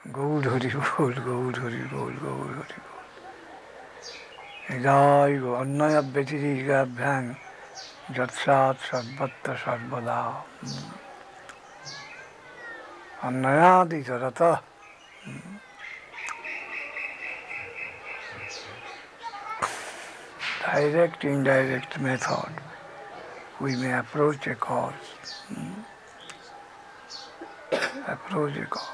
Gaud Hari Bol, Gaud Hari Bol, Gaud Hari Bol. Jai Go Annaya Betiriga Bhang Jatsat Sarvatta Sarvada. Annayadi Tarata. Direct, indirect method. We may approach a cause. Approach a cause.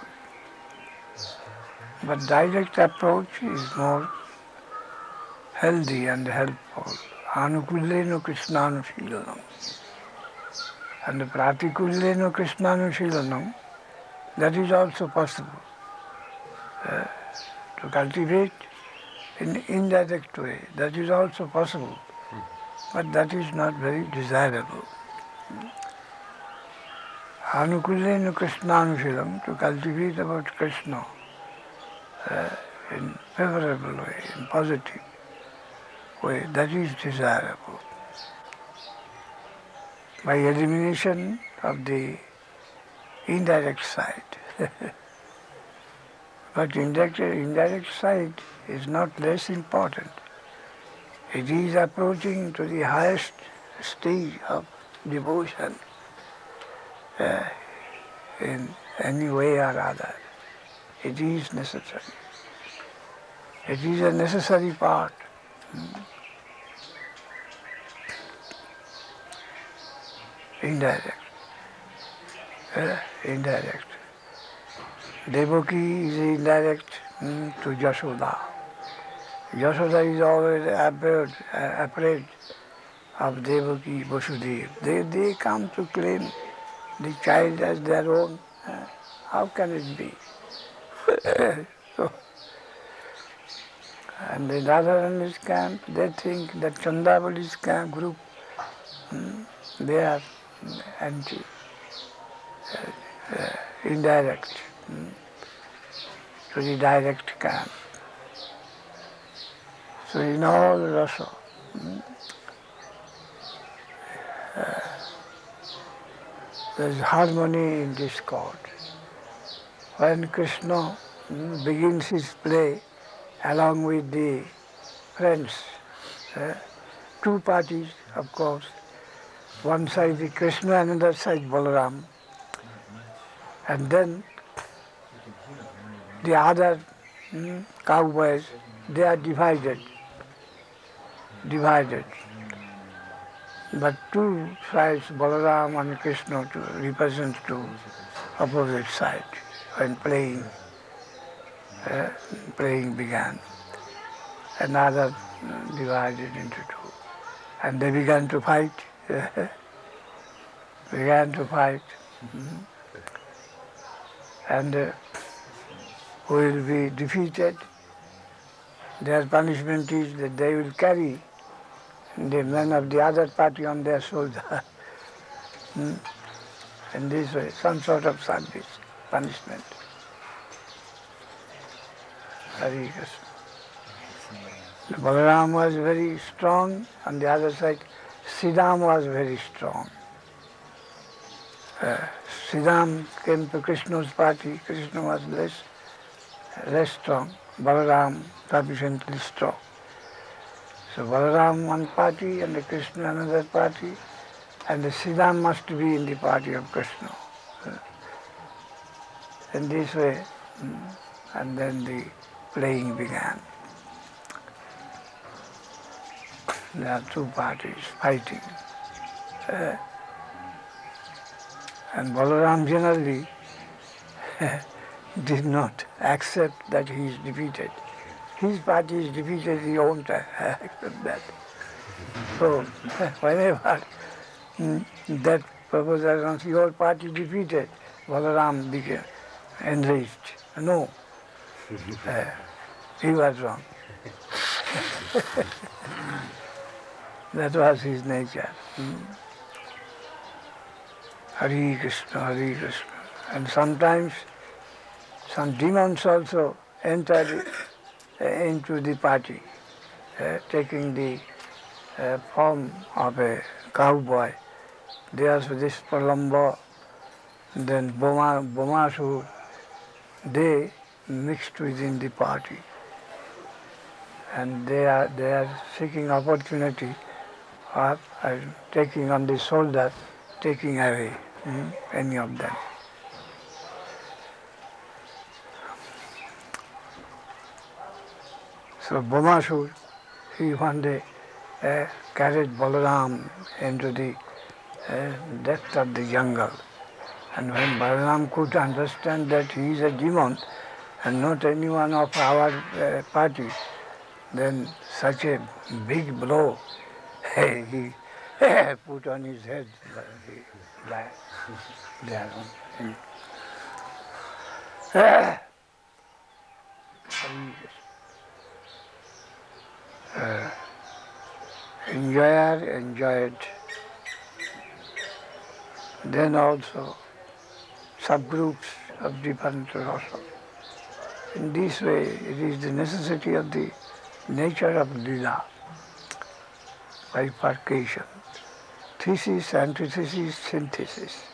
But direct approach is more healthy and helpful. Anukulleno Krishnanushilanam. And the Pratikulleno Krishnanushilanam, that is also possible. To cultivate in indirect way, that is also possible. But that is not very desirable. Anukulleno Krishnanushilam, to cultivate about Krishna in favorable way, in positive way, that is desirable. By elimination of the indirect side. But indirect side is not less important. It is approaching to the highest stage of devotion in any way or other. It is necessary. It is a necessary part. Indirect. Indirect. Devaki is indirect to Yashoda. Yashoda is always afraid of Devaki, Vasudeva. They come to claim the child as their own. How can it be? So, and in Radharani's camp, they think that Chandavali's camp group, they are anti, indirect, to the direct camp. So in all rasa, there is harmony in discord. When Krishna begins his play along with the friends, two parties, of course, one side is Krishna, another side Balaram, and then the other cowboys, they are divided. But two sides, Balaram and Krishna, to represent two opposite sides when playing began. Another divided into two. And they began to fight. And who will be defeated, their punishment is that they will carry the men of the other party on their shoulder. In this way, some sort of service, punishment. Hare Krishna. Balaram was very strong, on the other side, Sridhar was very strong. Sridhar came to Krishna's party, Krishna was less strong, Balaram sufficiently strong. So Balaram one party and the Krishna another party, and the Sridhar must be in the party of Krishna. In this way, and then the playing began. There are two parties fighting. And Balaram generally did not accept that he is defeated. His party is defeated, he won't accept that. So whenever that proposal comes, your party defeated, Balaram became enraged. No, he was wrong. That was his nature. Hare Krishna, Hare Krishna. And sometimes some demons also entered into the party, taking the form of a cowboy. There's this Pralamba, then Bomasur. They mixed within the party, and they are seeking opportunity of taking on the shoulder, taking away any of them. So Bhamasur, he one day carried Balaram into the depth of the jungle. And when Balaram could understand that he is a demon and not anyone of our party, then such a big blow he put on his head. There. Enjoyer enjoyed. Then also subgroups of different rasa. In this way, it is the necessity of the nature of lila, bifurcation, thesis, antithesis, synthesis.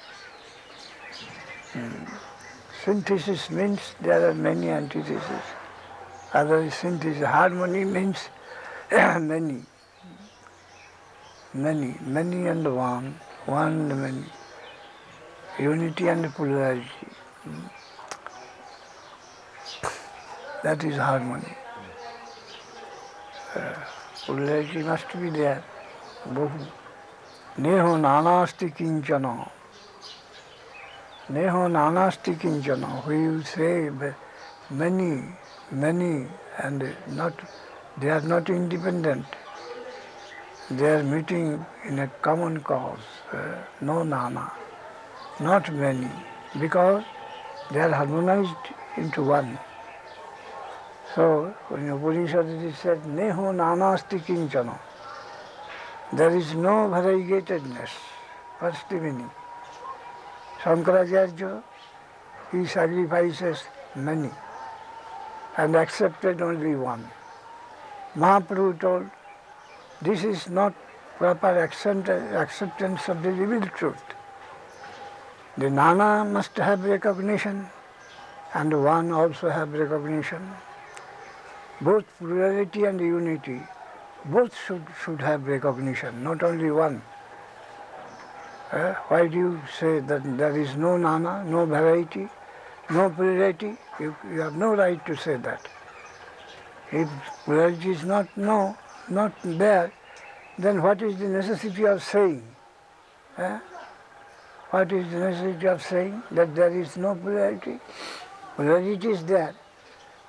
Synthesis means there are many antitheses. Otherwise, synthesis, harmony means many. Many and one and many. Unity and polarity. That is harmony. Polarity must be there. Bohu. Neho nanasti kinchana. Neho nanasti kinchana. We will say many, and they are not independent. They are meeting in a common cause. No nana. Not many, because they are harmonized into one. So, in Upanishad it is said, Neho nanasti kinchana. There is no variegatedness. What's the meaning? Shankaracharya, he sacrifices many and accepted only one. Mahaprabhu told, this is not proper acceptance of the revealed truth. The Nana must have recognition and one also have recognition. Both plurality and unity, both should have recognition, not only one. Why do you say that there is no Nana, no variety, no plurality? You have no right to say that. If plurality is not there, then what is the necessity of saying? What is the necessity of saying that there is no polarity? Polarity is there,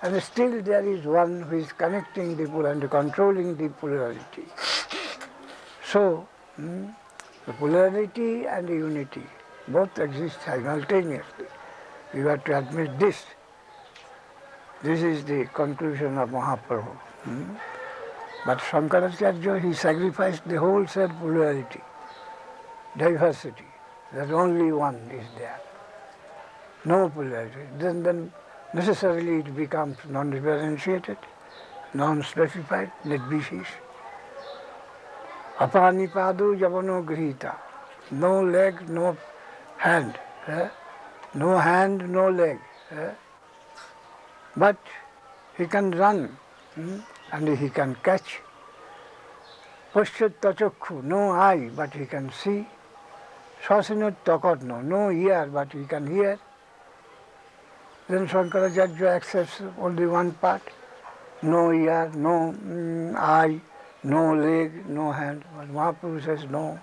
and still there is one who is connecting the polarity and controlling the polarity. So, the polarity and the unity both exist simultaneously. You have to admit this. This is the conclusion of Mahaprabhu. But Shankaracharya, he sacrificed the whole self-polarity, diversity, that only one is there. No polarity. Then necessarily it becomes non-differentiated, non-specified, nirvishesh. Apanipadu javano grihita. No leg, no hand. No hand, no leg. But he can run and he can catch. Pashyat tachakhu, no eye, but he can see. Swasinat takatno, no ear, but he can hear. Then Shankaracharya accepts only one part. No ear, no eye, no leg, no hand. But Mahaprabhu says no.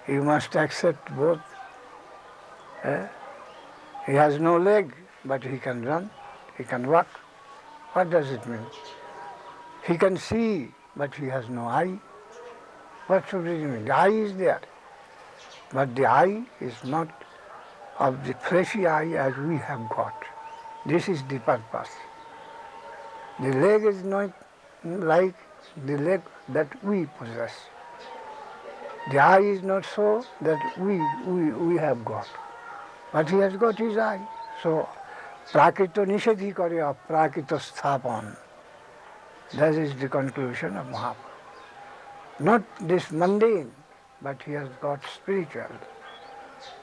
You must accept both. He has no leg, but he can run, he can walk. What does it mean? He can see, but he has no eye. What should it mean? The eye is there, but the eye is not of the fleshy eye as we have got. This is the purpose. The leg is not like the leg that we possess. The eye is not so that we have got. But he has got his eye. So, prakito nishedhi kare aprakito sthapan. That is the conclusion of Mahaprabhu. Not this mundane, but he has got spiritual.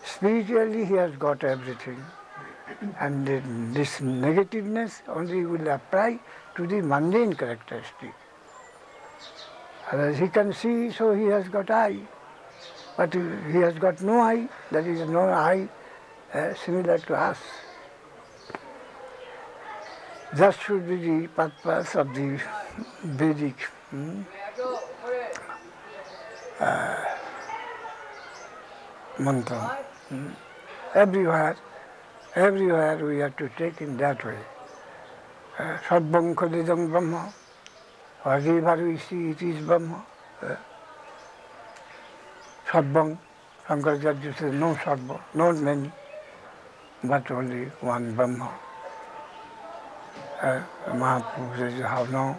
Spiritually he has got everything. And this negativeness only will apply to the mundane characteristic. Otherwise he can see, so he has got eye. But he has got no eye, that is no eye similar to us. That should be the purpose of the Vedic mantra. Everywhere we have to take in that way. Sarvam Khalidam Brahma. Wherever we see it is Brahma. Sarvam, Shankaracharya says no Sarva, not many, but only one Brahma. Mahaprabhu says, how no,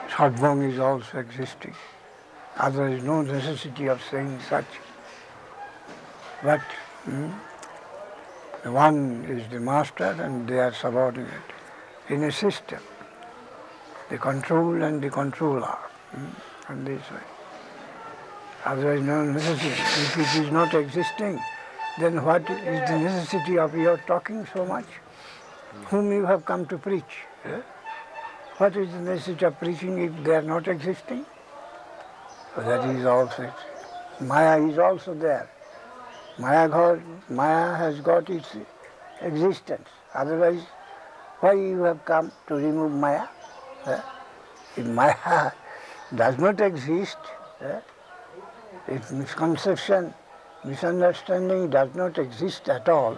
Sarvam is also existing. There is no necessity of saying such. But one is the master and they are subordinate in a system. The control and the controller, and this way. Otherwise no necessity. If it is not existing, then what is the necessity of your talking so much? Whom you have come to preach? What is the necessity of preaching if they are not existing? So that is also it. Maya is also there. Maya has got its existence. Otherwise, why you have come to remove Maya? If Maya does not exist, if misconception, misunderstanding does not exist at all,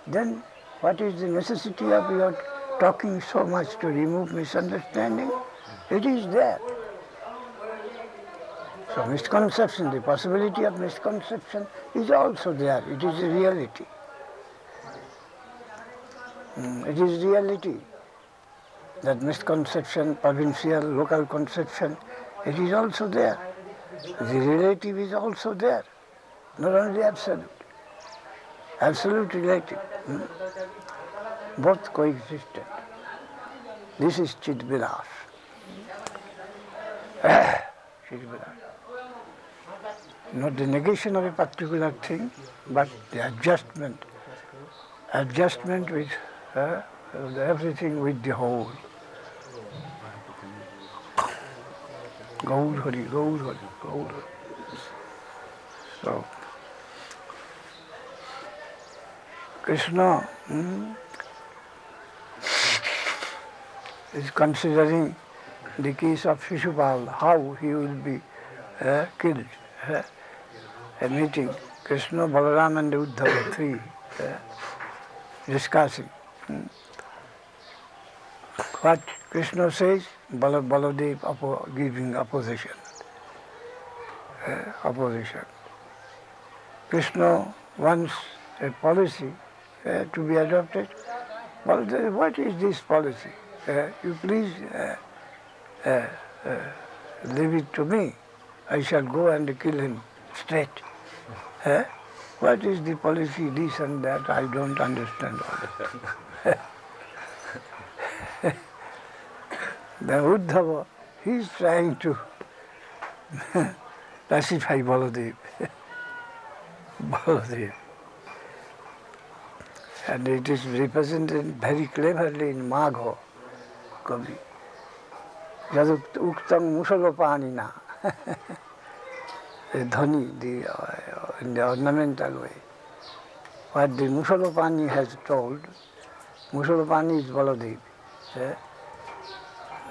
then what is the necessity of your talking so much to remove misunderstanding? It is there. So misconception, the possibility of misconception is also there. It is a reality. It is reality. That misconception, provincial, local conception, it is also there. The relative is also there, not only absolute. Absolute relative. Both coexistent. This is Chidvilas. Chidvilas. Not the negation of a particular thing, but the adjustment. Adjustment with everything with the whole. Gaur Hari, Gaur Hari, Gaur Hari. So, Krishna is considering the case of Shishupal, how he will be killed. A meeting, Krishna, Balaram and Uddhava, three, discussing. What Krishna says, Baladev giving opposition. Krishna wants a policy to be adopted. Baladev, what is this policy? You please leave it to me. I shall go and kill him straight. What is the policy, this and that? I don't understand all that. Then Uddhava, he is trying to pacify Baladev. Baladev. And it is represented very cleverly in Magho, Kavi. Jaduk Uktam Musalopanina. The dhani, in the ornamental way. What the Musalopani has told, Musalopani is Baladev.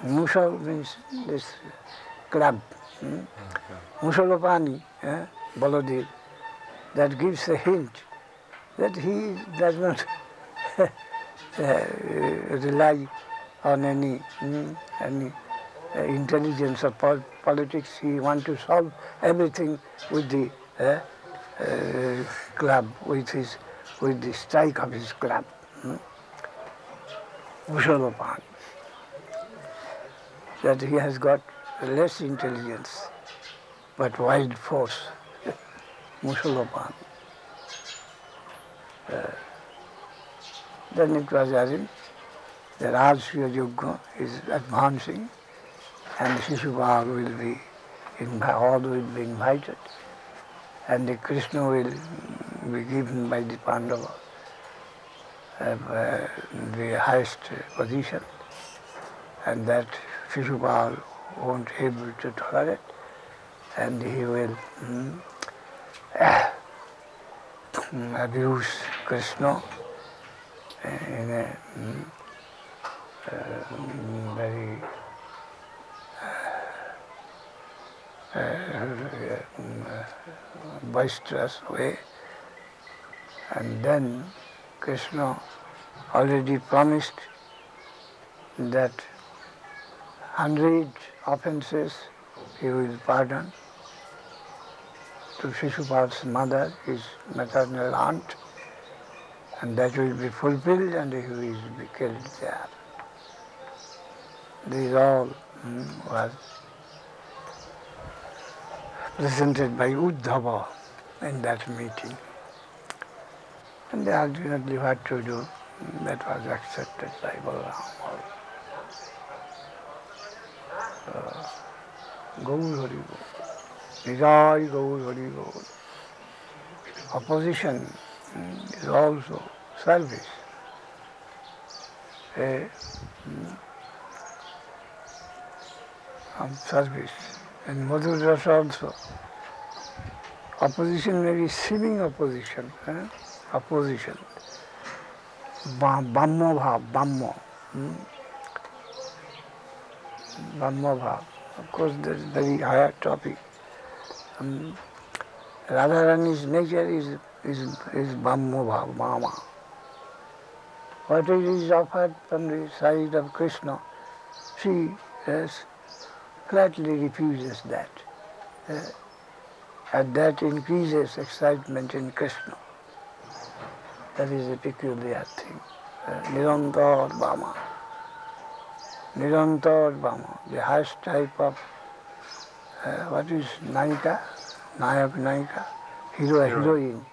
Musal means this club. Musalopani, Baladev, that gives a hint that he does not rely on any intelligence or politics. He wants to solve everything with the club, with the strike of his club. Musalopani. That he has got less intelligence, but wild force. Musalopani. Then it was arranged that Rajsriya Yajna is advancing and Shishupal will be, all will be invited and the Krishna will be given by the Pandavas. the highest position, and that Shishupal won't be able to tolerate, and he will abuse Krishna in a very boisterous way. And then Krishna already promised that 100 offenses he will pardon to Shishupal's mother, his maternal aunt, and that will be fulfilled and he will be killed there. This all was presented by Uddhava in that meeting. And they ultimately what to do, that was accepted by Balaram. Gaur Hari Gaur. Nijai Gaur Hari Gaur. Opposition is also service. Service. In Madhur Rasa also, opposition may be seeming opposition. Opposition. Bhamma bhav, Bhamma. Bhamma bhav. Of course, that is a very higher topic. Radharani's nature is Bhamma bhav, Mama. What is offered from the side of Krishna, she flatly refuses that. And that increases excitement in Krishna. That is a peculiar thing. Nirantar Bhama. Nirantar Bhama, the highest type of, what is Naika? Nayak, Naika? Hero, heroine.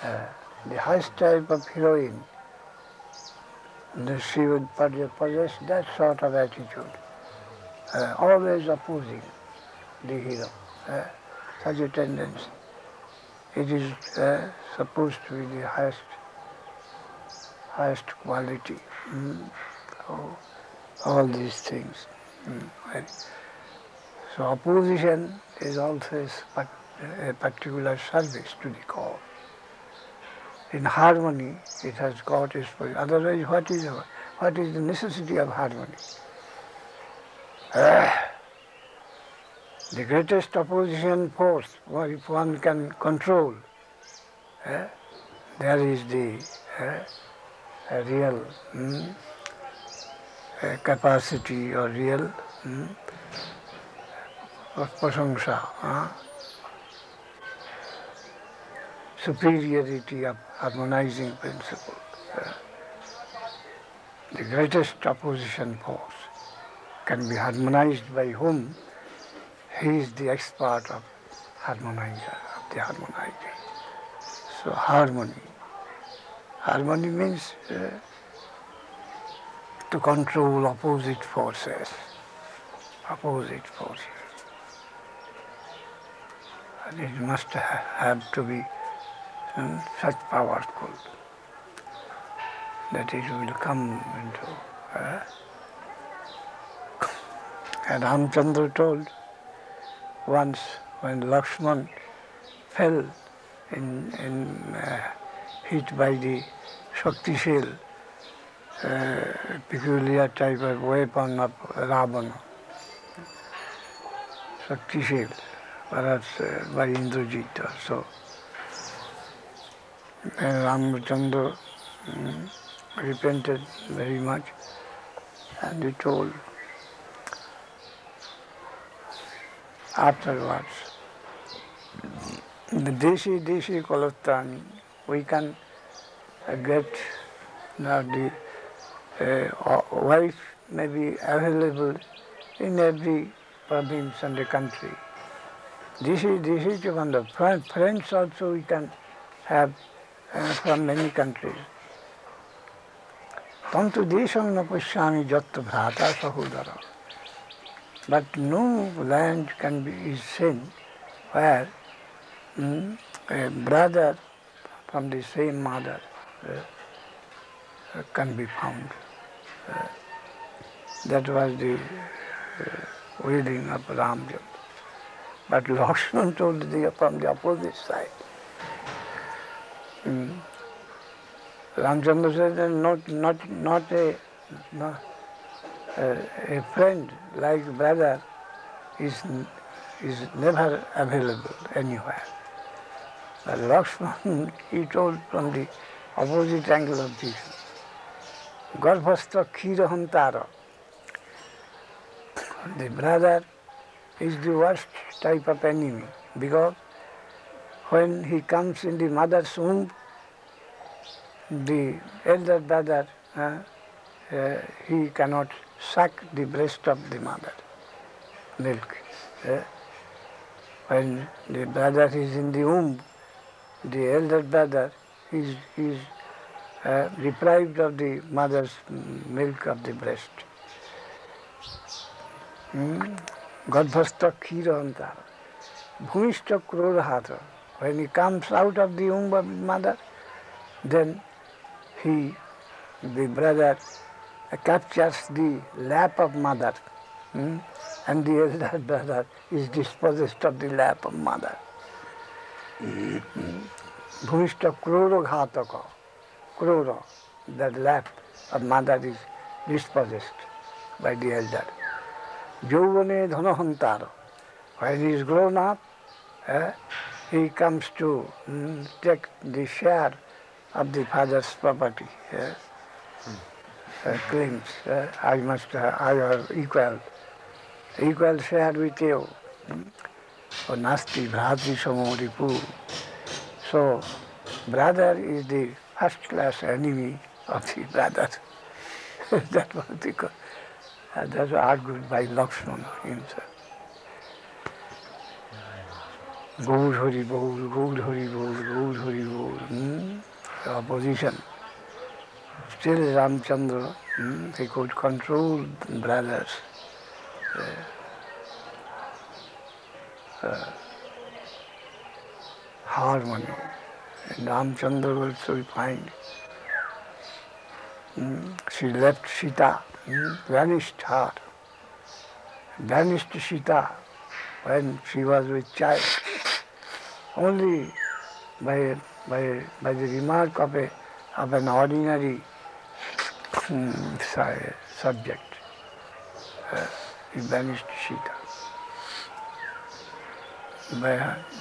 The highest type of heroine. She would possess that sort of attitude. Always opposing the hero. Such a tendency. It is supposed to be the highest quality. All these things. So opposition is also a particular service to the cause. In harmony, it has got its position. Otherwise, what is the necessity of harmony? The greatest opposition force, if one can control, there is the real capacity or real prasangsa, superiority of harmonizing principle. The greatest opposition force can be harmonized by whom? He is the expert of harmonizer, of the harmonizing. So harmony. Harmony means to control opposite forces. Opposite forces. And it must have to be such powerful that it will come into. And Ramchandra told once when Lakshman fell hit by the Shakti-shil, peculiar type of weapon of Ravana. Shakti-shil, perhaps by Indrajit or so. And Ramchandra repented very much and he told afterwards, the Deshi Kalattani, we can get now the wife may be available in every province and the country. Deshi Chavanda, friends also we can have from many countries. Tantu desham na pushyami jatta bhrata sahudara. But no land can be seen where a brother from the same mother can be found. That was the willing of Ramchandra. But Lakshman told from the opposite side. Ramchandra said that not a friend like brother is never available anywhere. But Lakshman, he told from the opposite angle of this. Garbhastha khirahantara. The brother is the worst type of enemy because when he comes in the mother's womb, the elder brother, he cannot suck the breast of the mother, milk. When the brother is in the womb, the elder brother is deprived of the mother's milk of the breast. Garbhastha khirahantara. Bhumishta krodhata. When he comes out of the womb of his mother, then the brother captures the lap of mother, and the elder brother is dispossessed of the lap of mother. Bhumishta krodhaghataka. Krodha, that lap of mother is dispossessed by the elder. Jauvane dhanahantara. When he is grown up, he comes to take the share of the father's property. Claims, I have equal share with you. Or nasti bhrati samoripu. So, brother is the first class enemy of the brother. That was that was argued by Lakshmana himself. Gaur Hari Bol, Gaur Hari Bol, Gaur Hari Bol. The opposition. Still Ramchandra, he could control brothers. Harmony. And Ramchandra also we find. She left Sita, vanished her. Vanished Sita when she was with child. Only by the remark of an ordinary subject, he vanished Sita.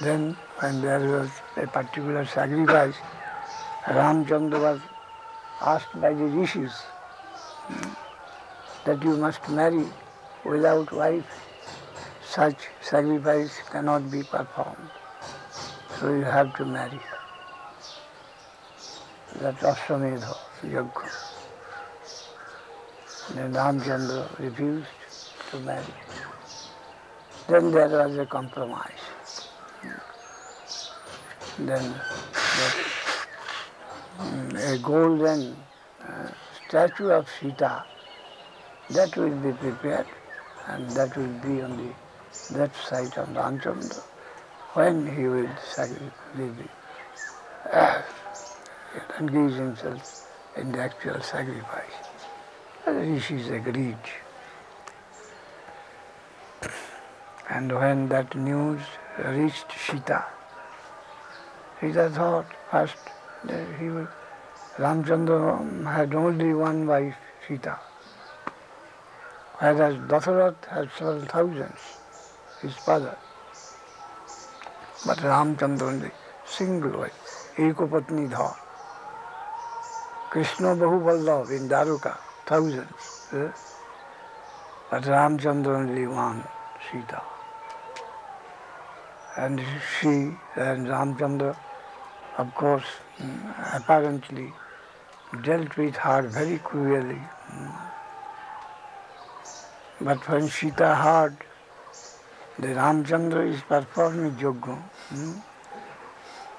Then when there was a particular sacrifice, Ramchandra was asked by the rishis that you must marry without wife. Such sacrifice cannot be performed. So you have to marry. That's Ashwamedha Yajna. Then Ramchandra refused to marry. Then there was a compromise. Then a golden statue of Sita, that will be prepared, and that will be on the left side of Ramchandra when he will engage himself in the actual sacrifice. The rishis agreed. And when that news reached Sita, Sita thought first that Ramchandra had only one wife, Sita, whereas Dasarath had several thousands, his father. But Ramchandra only single wife, Ekopatni Dha. Krishna Bahu Vallabh in Dwaruka, thousands. But Ramchandra only one, Sita. And she and Ramchandra, of course, apparently dealt with her very cruelly. But when Sita heard that Ramchandra is performing yajna,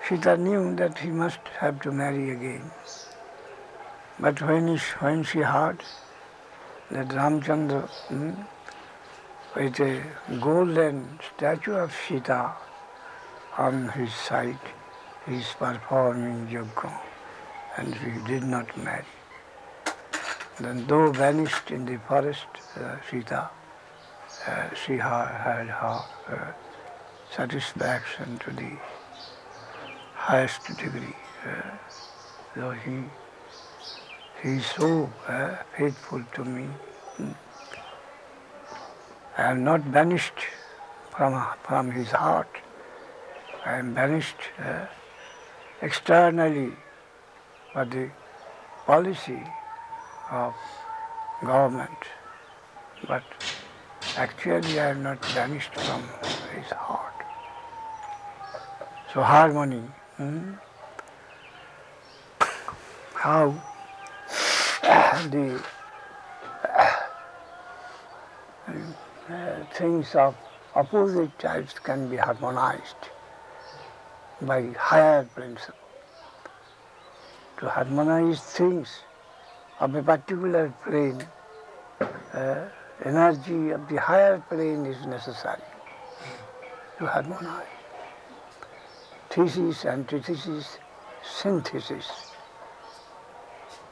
Sita knew that he must have to marry again. But when she heard that Ramchandra, with a golden statue of Sita on his side, he is performing yajna, and she did not marry. Then though vanished in the forest, Sita, she had her satisfaction to the highest degree. Though he is so faithful to me. I am not banished from his heart. I am banished externally for the policy of government, but actually I am not banished from his heart. So harmony, how the things of opposite types can be harmonized by higher principle. To harmonize things of a particular plane, energy of the higher plane is necessary to harmonize. Thesis, antithesis, synthesis.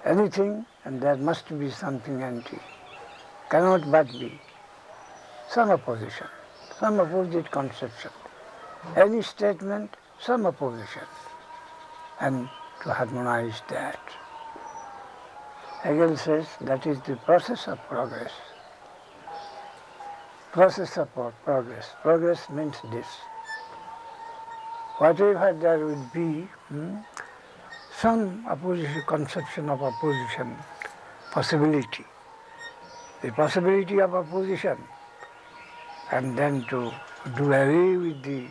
Anything, and there must be something anti. Cannot but be some opposition, some opposite conception. Any statement, some opposition. And to harmonize that. Hegel says that is the process of progress. Process of progress. Progress means this. Whatever there will be, some opposition, conception of opposition, possibility. The possibility of opposition, and then to do away with the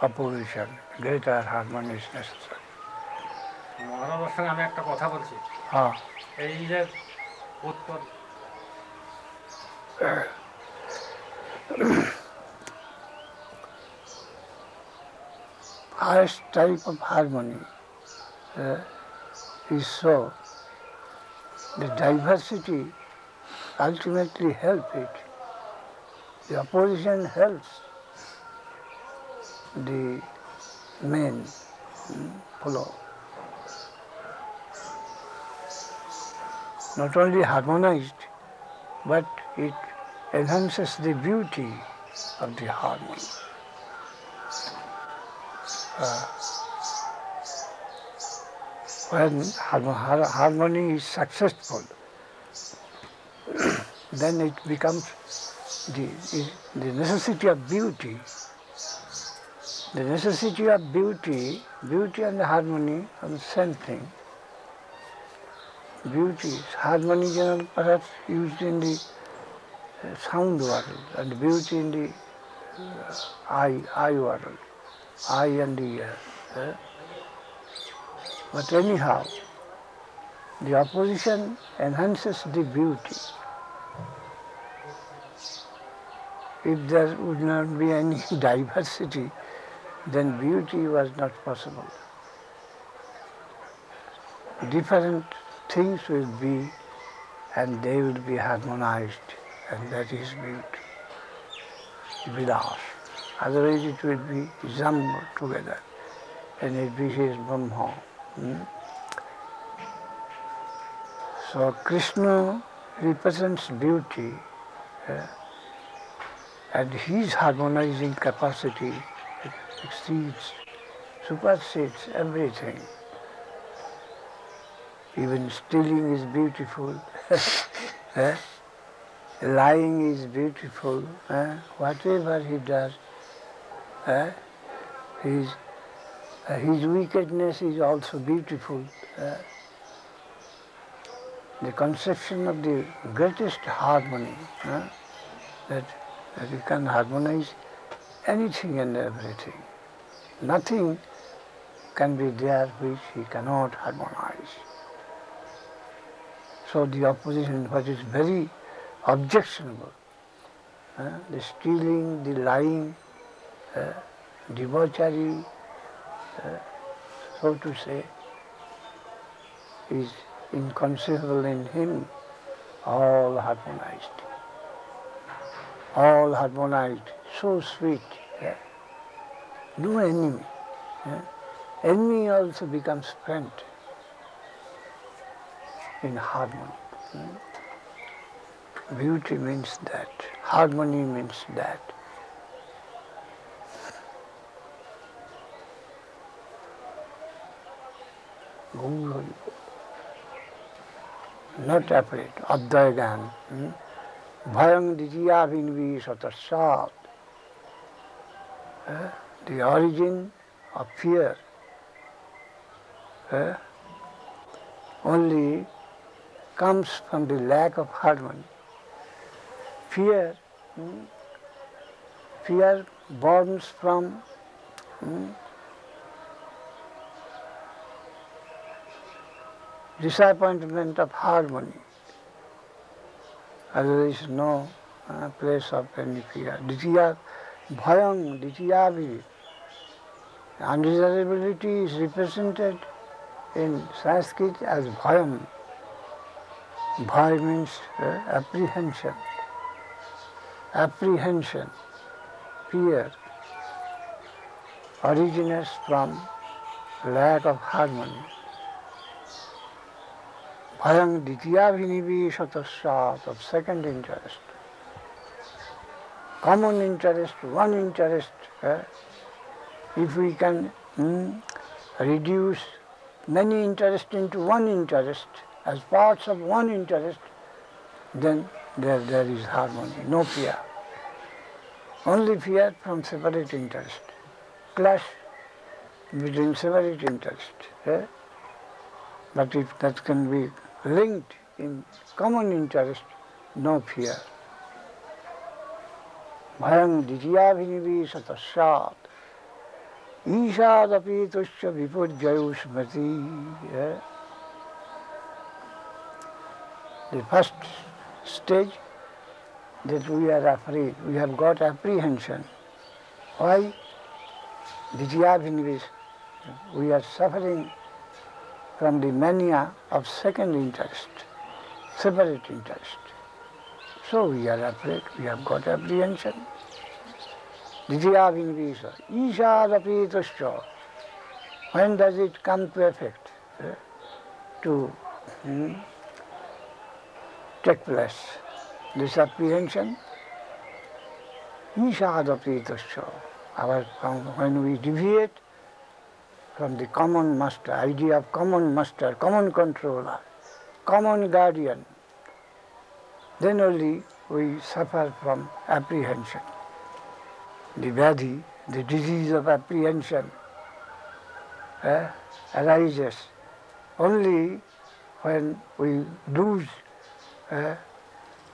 opposition, greater harmony is necessary. মহারাজের সঙ্গে আমি একটা কথা বলছি এই যে উৎপন্ন highest type of harmony is so the diversity ultimately help it. The opposition helps the main flow. Not only harmonized, but it enhances the beauty of the harmony. When harmony is successful, then it becomes the necessity of beauty. The necessity of beauty and harmony are the same thing. Beauty, harmony is perhaps used in the sound world, and beauty in the eye world, eye and the ear. But anyhow, the opposition enhances the beauty. If there would not be any diversity, then beauty was not possible. Different things will be, and they will be harmonized, and that is beauty, vilas. Otherwise it will be jumbled together, and it be his Brahma. So Krishna represents beauty, and his harmonizing capacity exceeds, supersedes everything. Even stealing is beautiful, lying is beautiful, whatever he does, his wickedness is also beautiful. The conception of the greatest harmony, that you can harmonize anything and everything. Nothing can be there which he cannot harmonize. So the opposition, what is very objectionable, the stealing, the lying, debauchery, so to say, is inconceivable in him, all harmonized. All harmonized, so sweet. No enemy. Enemy also becomes friend in harmony. Beauty means that. Harmony means that. Not afraid. Advayan. Bhayang ditya vinvi satasat. The origin of fear only comes from the lack of harmony. Fear borns from disappointment of harmony. There is no place of any fear. Ditya, bhayang, dityavi. Undesirability is represented in Sanskrit as bhayam. Bhay means apprehension. Apprehension, fear, originates from lack of harmony. Bhayang ditya vinivi satasat, of second interest. Common interest, one interest. If we can reduce many interests into one interest, as parts of one interest, then there is harmony, no fear. Only fear from separate interest, clash between separate interest. But if that can be linked in common interest, no fear. Bhayang ditya vinivi satasat. Ishadapi tusya vipujjayu smriti. The first stage, that we are afraid, we have got apprehension. Why? Ditya vinivi. We are suffering from the mania of second interest, separate interest. So we are afraid, we have got apprehension. Ditya vinivisa, ishadapi tusya. When does it come to effect? To take place? This apprehension, ishadapi tusya. When we deviate from the common master, idea of common master, common controller, common guardian, then only we suffer from apprehension. The vyadhi, the disease of apprehension, arises only when we lose,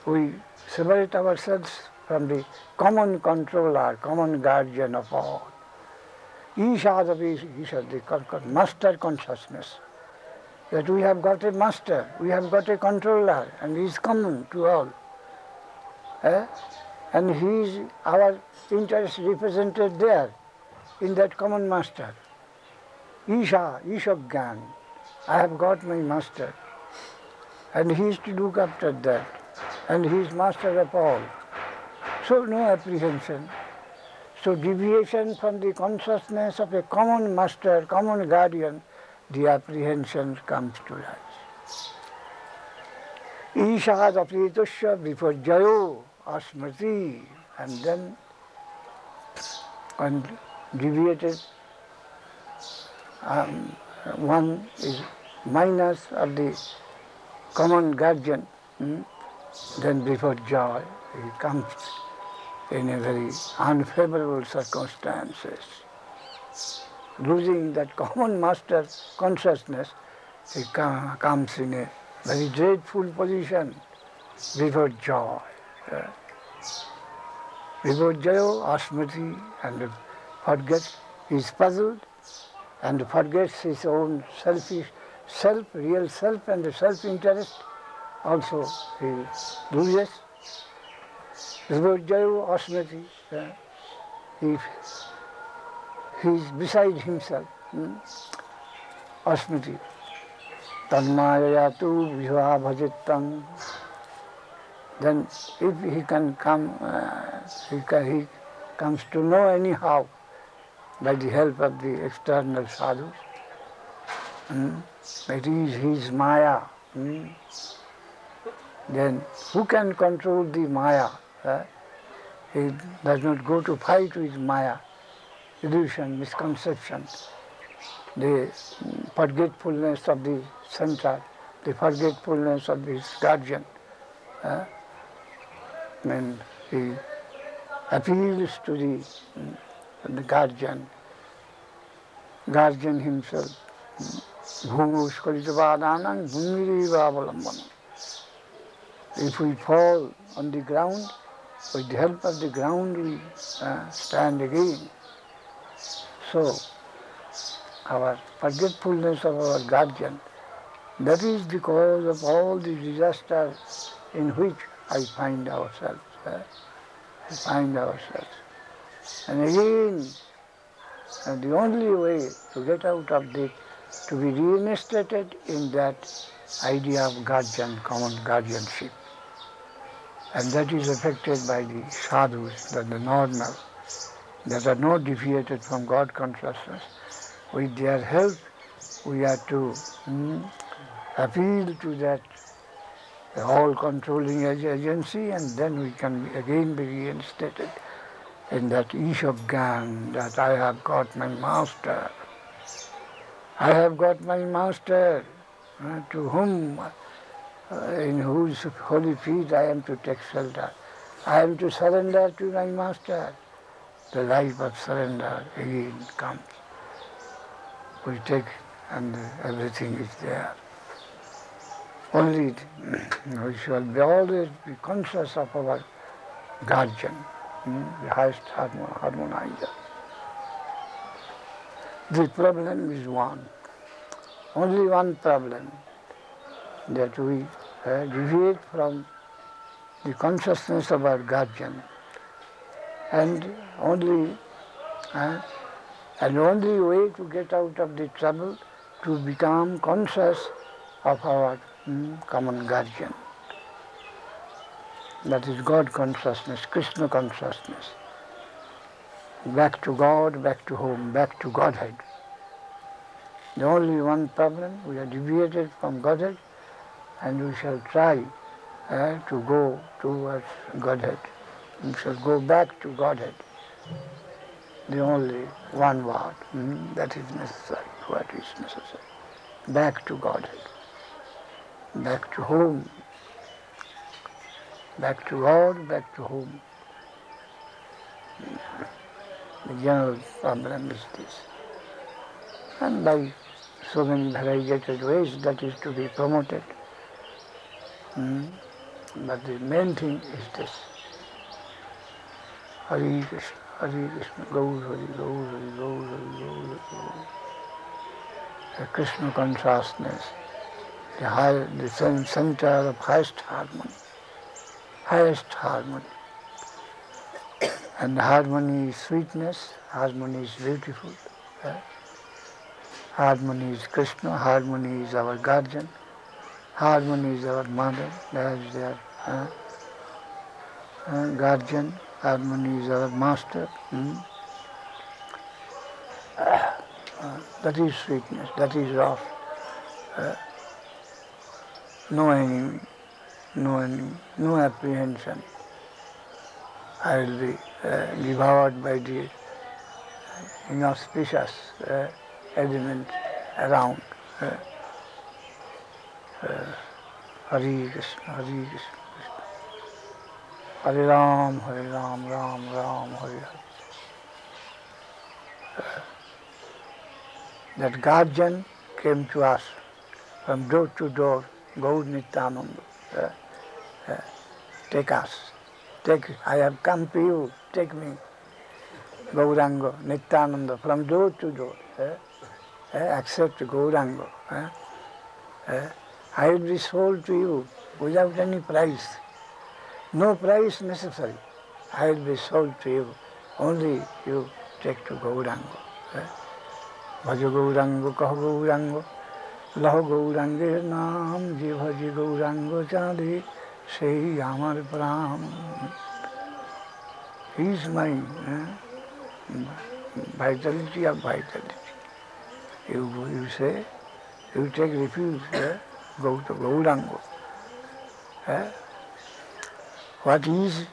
we separate ourselves from the common controller, common guardian of all. Ishadapi, the master consciousness, that we have got a master, we have got a controller, and he is common to all. And he is our interest represented there, in that common master. Isha Gyan, I have got my master, and he is to look after that, and he is master of all. So no apprehension. So deviation from the consciousness of a common master, common guardian, the apprehension comes to us. Ishadapi tusya vipurjayo asmriti. And then, when deviated, one is minus of the common guardian, then before joy, he comes in a very unfavorable circumstances. Losing that common master consciousness, he comes in a very dreadful position before joy. Before Jayo, Asmriti, and forgets, he is puzzled and forgets his own selfish self, real self, and the self-interest. Also he loses. Before Jayo, Asmriti, he is beside himself. Asmriti. Tanmayayatu viva bhajittam. Then if he can come, he comes to know anyhow by the help of the external sadhus. It is his maya. then who can control the Maya? He does not go to fight with Maya, illusion, misconception, the forgetfulness of the center, the forgetfulness of his guardian. When he appeals to the guardian himself, Bhumuskalitavadanang Bhumirivaavalambanam. If we fall on the ground, with the help of the ground we stand again. So, our forgetfulness of our guardian, that is the cause of all the disasters in which I find ourselves. And again, the only way to get out of this, to be reinstated in that idea of guardian, common guardianship. And that is affected by the sadhus, the normal, that are not deviated from God consciousness. With their help, we are to appeal to that all-controlling agency, and then we can again be reinstated in that ish of Gyan, that I have got my master. I have got my master, to whom, in whose holy feet I am to take shelter. I am to surrender to my master. The life of surrender again comes. We take and everything is there. Only we shall be always be conscious of our guardian, the highest harmonizer. The problem is one, only one problem, that we deviate from the consciousness of our guardian, and only way to get out of the trouble, to become conscious of our common guardian. That is God consciousness, Krishna consciousness. Back to God, back to home, back to Godhead. The only one problem, we are deviated from Godhead, and we shall try to go towards Godhead. We shall go back to Godhead. The only one word, that is necessary, what is necessary. Back to Godhead. Back to home. Back to God, back to home. The general problem is this. And by so many variegated ways that is to be promoted. But the main thing is this. Hare Krishna, Hare Krishna, Gaur Hare, Gaur Hare, Gaur Hare, Gaur Hare, Gaur Hare. The Krishna consciousness, the center of highest harmony. Highest harmony. And harmony is sweetness, harmony is beautiful. Harmony is Krishna, harmony is our guardian, harmony is our mother, that is their guardian, harmony is our master. That is sweetness, that is love. No enemy, no apprehension. I will be devoured by the inauspicious element around. Hare Krishna, Hare Krishna, Hare Ram, Ram Ram, Hare Hare. That guardian came to us from door to door, Gaur Nityananda. Take us. I have come to you, take me. Gauranga, Nityananda, from door to door. Accept Gauranga. I will be sold to you without any price. No price necessary. I will be sold to you. Only you take to Gauranga. Bhaja Gauranga, Kaha Gauranga, Laho Gaurange Naam, Je Bhaji Gauranga Chade, Sei Amar Pram. He is my vitality of vitality. You say, you take refuge, go to Gauranga. what is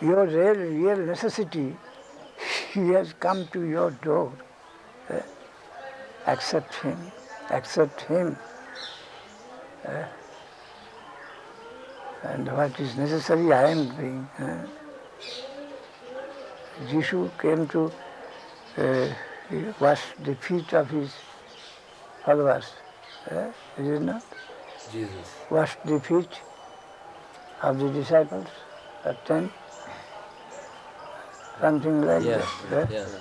your real necessity, he has come to your door. Accept him, accept him. And what is necessary, I am doing. Jishu came to wash the feet of his followers. Is it not? Jesus. Wash the feet of the disciples at 10. Something like Yes. that. Yes.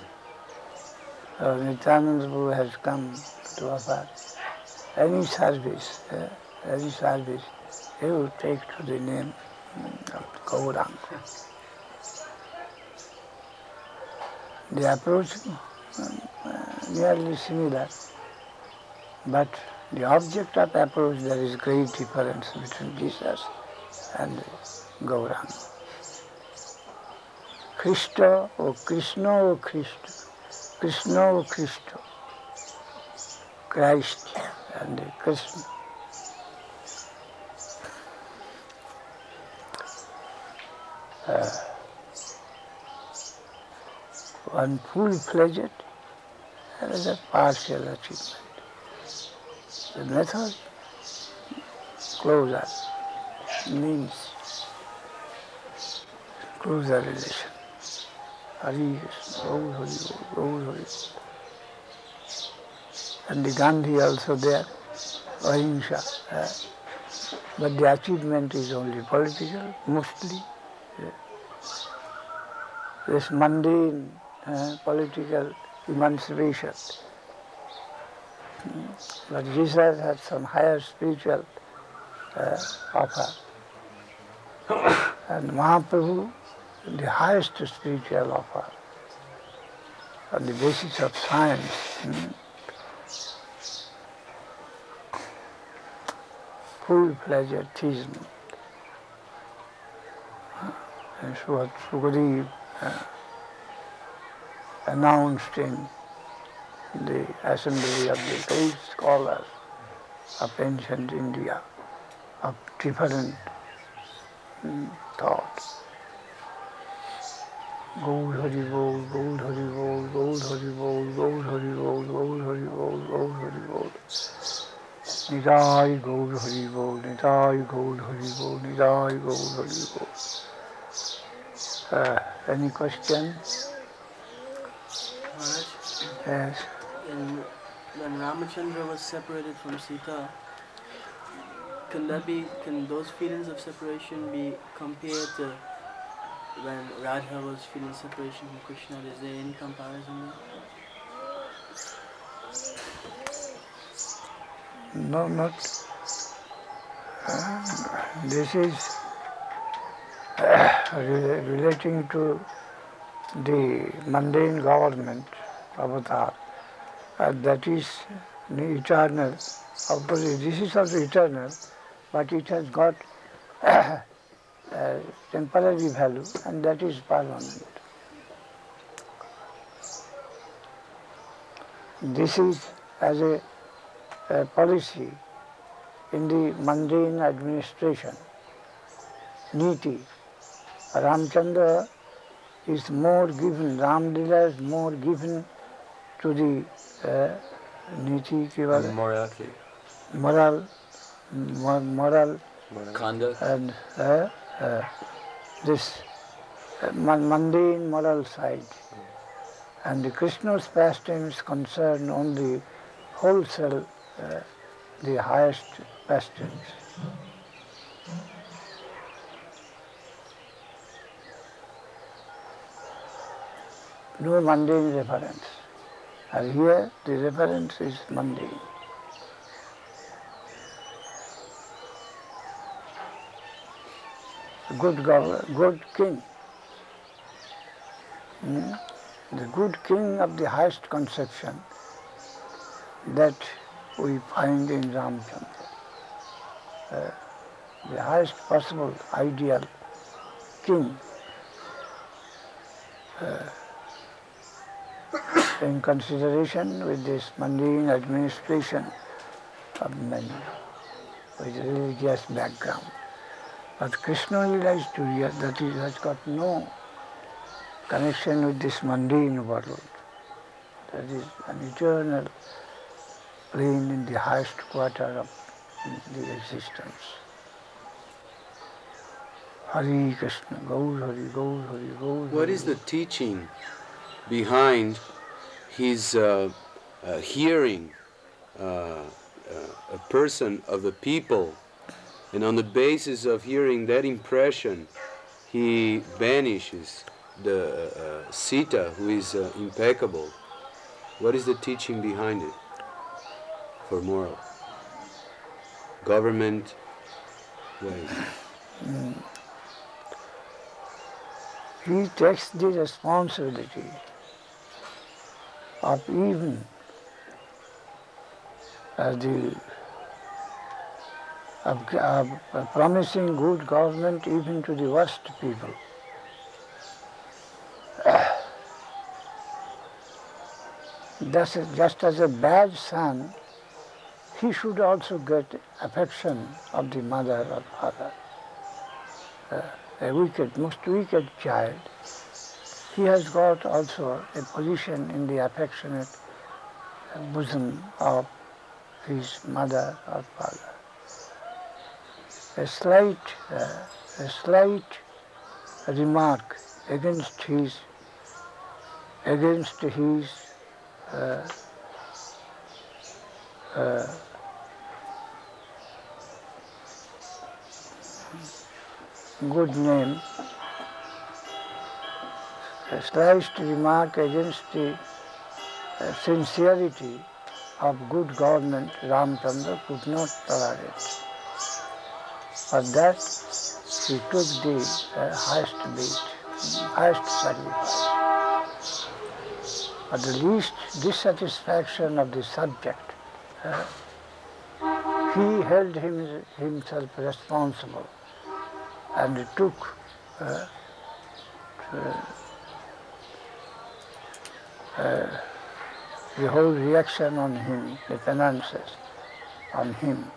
So Nityananda Prabhu has come to offer any service, he will take to the name of Gauranga. The approach nearly similar, but the object of approach there is great difference between Jesus and Gauranga. Krishna or Krishna or Krishna, Krishna or Krishna, Christ and Krishna. One full-fledged, another partial achievement. The method, closer, means closer relation. Hari Krishna, Gaur Hari Bol, Gaur Hari Bol. And the Gandhi also there, Ahimsa. But the achievement is only political, mostly. This mundane political emancipation. But Jesus had some higher spiritual offer. And Mahaprabhu, the highest spiritual offer on the basis of science. Full-fledged theism. That's what Sukadev announced in the assembly of the great scholars of ancient India, of different thoughts. Gaur Hari Bol, Gaur Hari Bol, Gaur Hari Bol, Gaur Hari Bol, Gaur Hari Bol, Gaur Hari Bol. Nidai Gaur Hari Bol, Nidai Gaur Hari Bol, Nidai Gaur Hari Bol. Any question? Maharaj, Yes. when Ramachandra was separated from Sita, can those feelings of separation be compared to when Radha was feeling separation from Krishna? Is there any comparison there? No, not. This is relating to the mundane government avatar. That is the eternal. Opposite. This is also eternal, but it has got temporary value, and that is permanent. This is as a policy in the mundane administration. Niti. Ramchandra is more given, Ramlila is more given to the Niti, Morality. moral Conduct. and this mundane moral side. And the Krishna's pastimes concern only wholesale, the highest pastimes. No mundane reference. And here the reference is mundane. Good king. The good king of the highest conception that we find in Ramchandra. The highest possible ideal king in consideration with this mundane administration of men with religious background. But Krishna Lila is curious, that is, has got no connection with this mundane world. That is an eternal plane in the highest quarter of the existence. Hari Krishna, Gaur Hari, Gaur Hari, Gaur Hari. What is the teaching behind his hearing a person of the people, and on the basis of hearing that impression, he banishes the Sita, who is impeccable? What is the teaching behind it for moral government ways? He takes the responsibility of even of promising good government even to the worst people. Just as a bad son, he should also get affection of the mother or father. A wicked, most wicked child, he has got also a position in the affectionate bosom of his mother or father. A slight remark against his good name, a slight remark against the sincerity of good government, Ramchandra could not tolerate. For that, he took the highest beat, highest sacrifice. For the least dissatisfaction of the subject, he held himself responsible and took the whole reaction on him, the penances on him.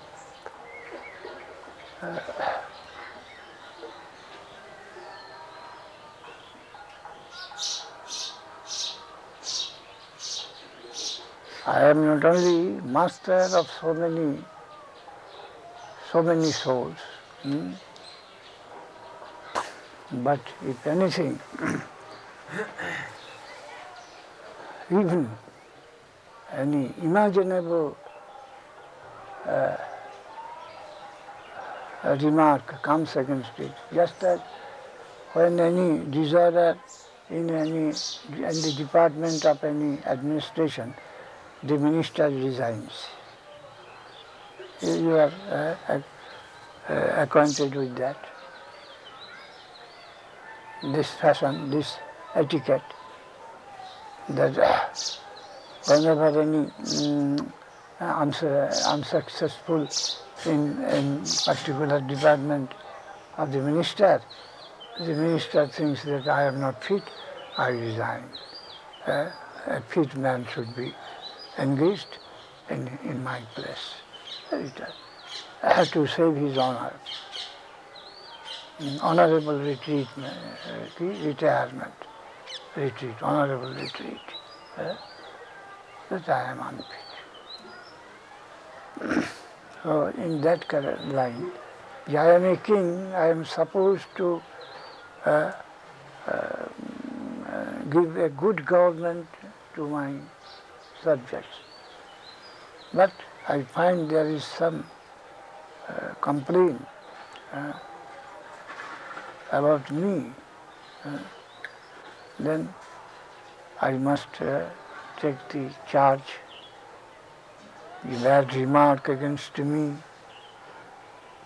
I am not only master of so many souls, but if anything, even any imaginable remark comes against it, just as when any disorder in the department of any administration, the minister resigns. You are acquainted with that. This fashion, this etiquette, that whenever any unsuccessful in particular department of the minister thinks that I am not fit, I resign. A fit man should be engaged in my place. I have to save his honor. Honorable retreat, retirement, honorable retreat. That I am unfit. So in that line, I am a king, I am supposed to give a good government to my subjects. But I find there is some complaint about me, then I must take the charge. The bad remark against me,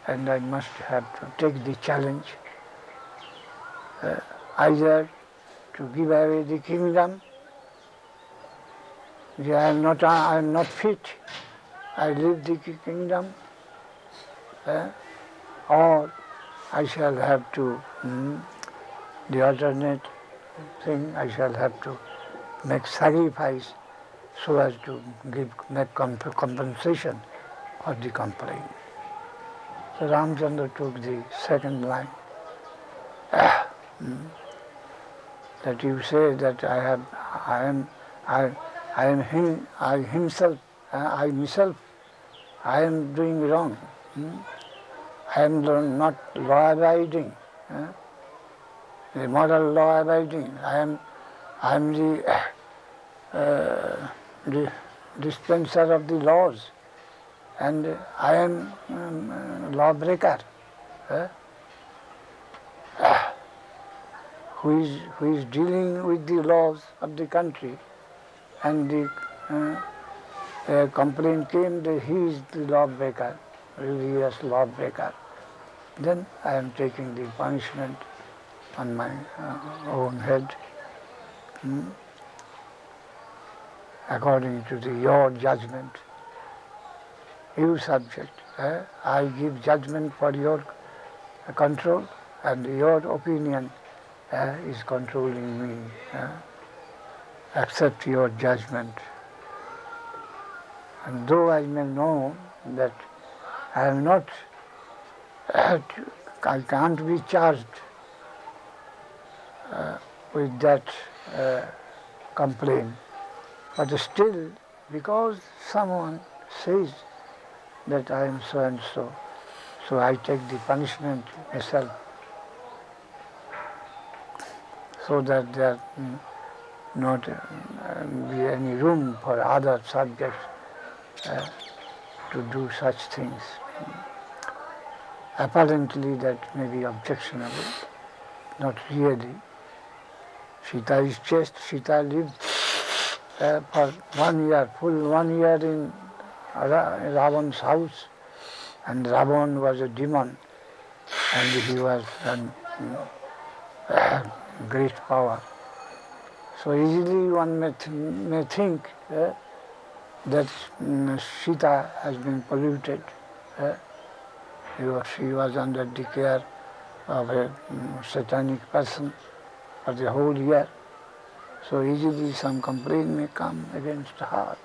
and I must have to take the challenge, either to give away the kingdom. I am not fit, I leave the kingdom, or I shall have to, the alternate thing, I shall have to make sacrifice so as to make compensation for the complaint. So Ramchandra took the second line. That you say that I myself, I am doing wrong. I am not law-abiding, the moral law-abiding. I am the dispenser of the laws, and I am lawbreaker. Who is dealing with the laws of the country, and the complaint came that he is the lawbreaker, religious lawbreaker. Then I am taking the punishment on my own head, according to your judgment. You subject, I give judgment for your control, and your opinion is controlling me. Accept your judgment. And though I may know that I am not, I can't be charged with that complaint, but still, because someone says that I am so and so, so I take the punishment myself, so that there not be any room for other subjects to do such things. Apparently that may be objectionable, not really. Sita is chaste. Sita lived for 1 year, full 1 year in Ravan's house, and Ravan was a demon, and he was great power. So easily one may think that Sita has been polluted. She was under the care of a satanic person for the whole year. So easily some complaint may come against her.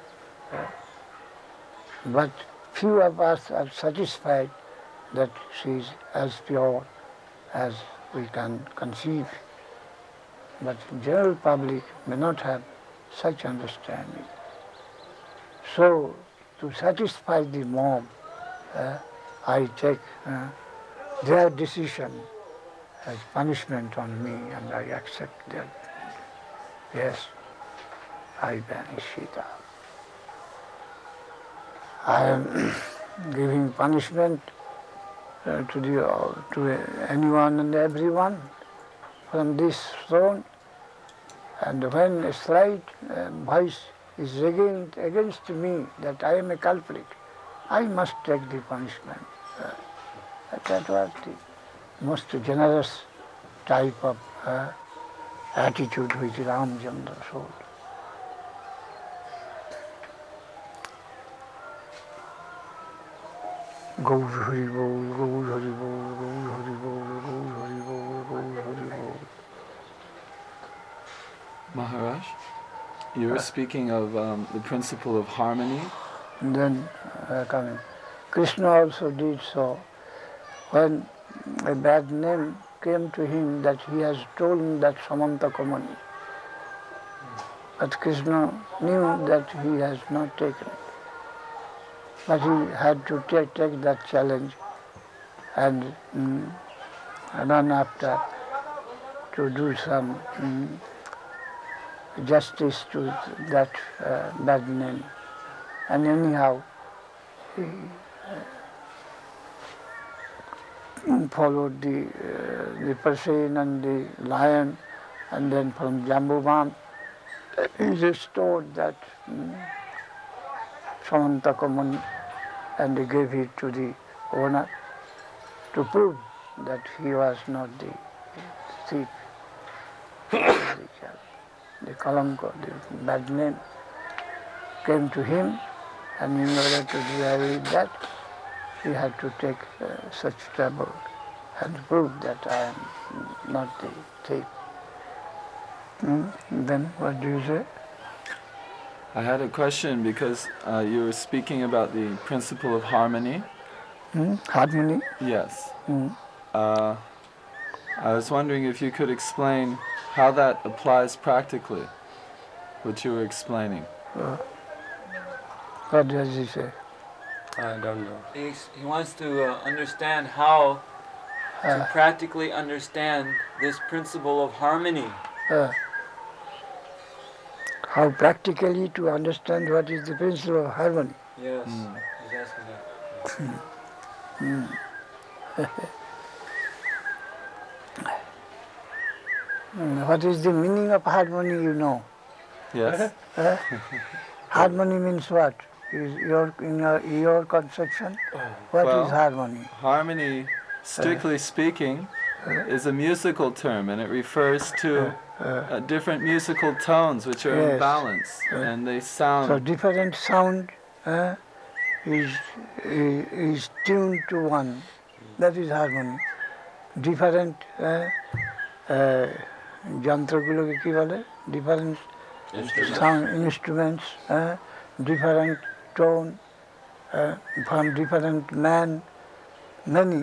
But few of us are satisfied that she is as pure as we can conceive. But general public may not have such understanding. So, to satisfy the mob, I take their decision as punishment on me, and I accept that. Yes, I banish Sita. I am giving punishment to anyone and everyone from this throne, and when a slight voice is regained against me that I am a culprit, I must take the punishment. That was the most generous type of attitude which Ramchandra showed. Gaur Hari Bol, Gaur Hari Bol, Gaur Hari Bol, Gaur Hari Bol, Gaur Hari Bol. Maharaj, you were speaking of the principle of harmony. And then coming. Krishna also did so. When a bad name came to him that he has stolen that Samanta Kamani. But Krishna knew that he has not taken it. But he had to take that challenge and run after to do some justice to that bad name. And anyhow, he followed the person and the lion, and then from Jambuvan, he restored that Samantakamani and he gave it to the owner to prove that he was not the thief. The Kalanka, the bad name, came to him, and in order to deal with that, he had to take such trouble and prove that I am not the thief. Then what do you say? I had a question because you were speaking about the principle of harmony, Harmony. Yes. Mm. I was wondering if you could explain how that applies practically, what you were explaining. What does he say? I don't know. He wants to understand how to practically understand this principle of harmony. How practically to understand what is the principle of harmony. Yes, he's asking that. What is the meaning of harmony, you know? Yes. Harmony means what? In your conception, what is harmony? Harmony, strictly speaking, is a musical term, and it refers to different musical tones which are in balance, and they sound. So different sound is tuned to one. That is harmony. Different যন্ত্রগুলোকে কি বলে? Different sound instruments, different tone from different man, many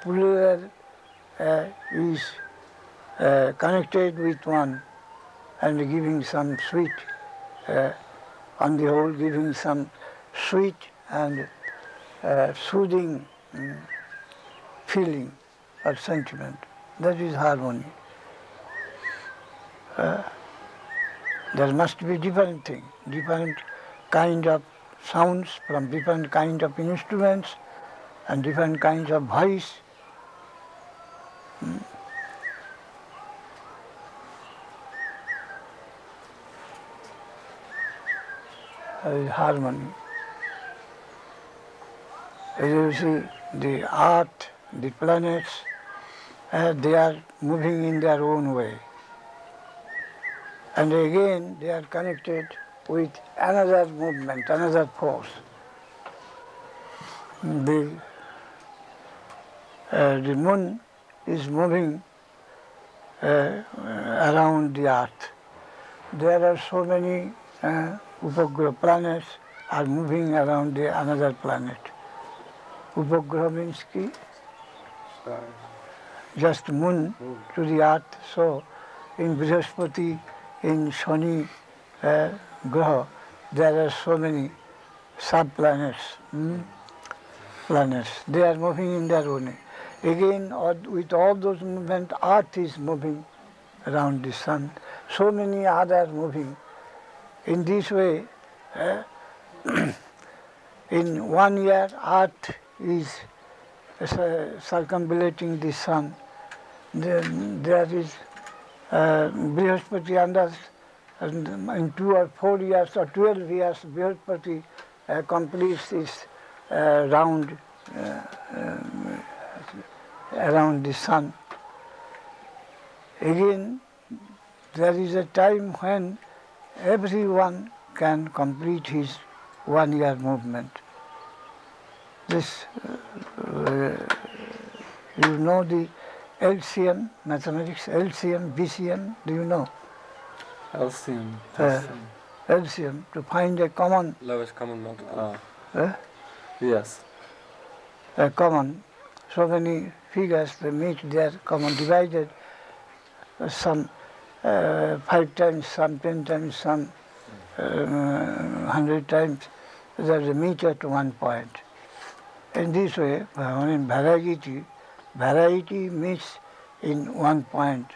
plural is connected with one and giving some sweet, on the whole giving some sweet and soothing feeling or sentiment. That is harmony. There must be different thing, different kind of sounds from different kind of instruments and different kinds of voice. Harmony. As you see, the earth, the planets, they are moving in their own way. And again they are connected with another movement, another force. The moon is moving around the earth. There are so many Upagraha planets are moving around another planet. Upagraha means ki? Just moon to the earth. So in Brihaspati, in Shani Graha, there are so many sub-planets, planets. They are moving in their own way. Again, with all those movements, earth is moving around the sun. So many others moving. In this way, in 1 year, earth is circumambulating the sun. There is Brihaspati under, in 2 or 4 years or 12 years, Brihaspati completes its round around the sun. Again, there is a time when everyone can complete his 1 year movement. This, you know the LCM, mathematics, LCM, BCM, do you know? LCM. LCM, to find a common. Lowest common multiple. Yes. A common, so many figures, they meet their common divided, some 5 times, some 10 times, some 100 times, there's a meet at one point. In this way, in variety meets in one point.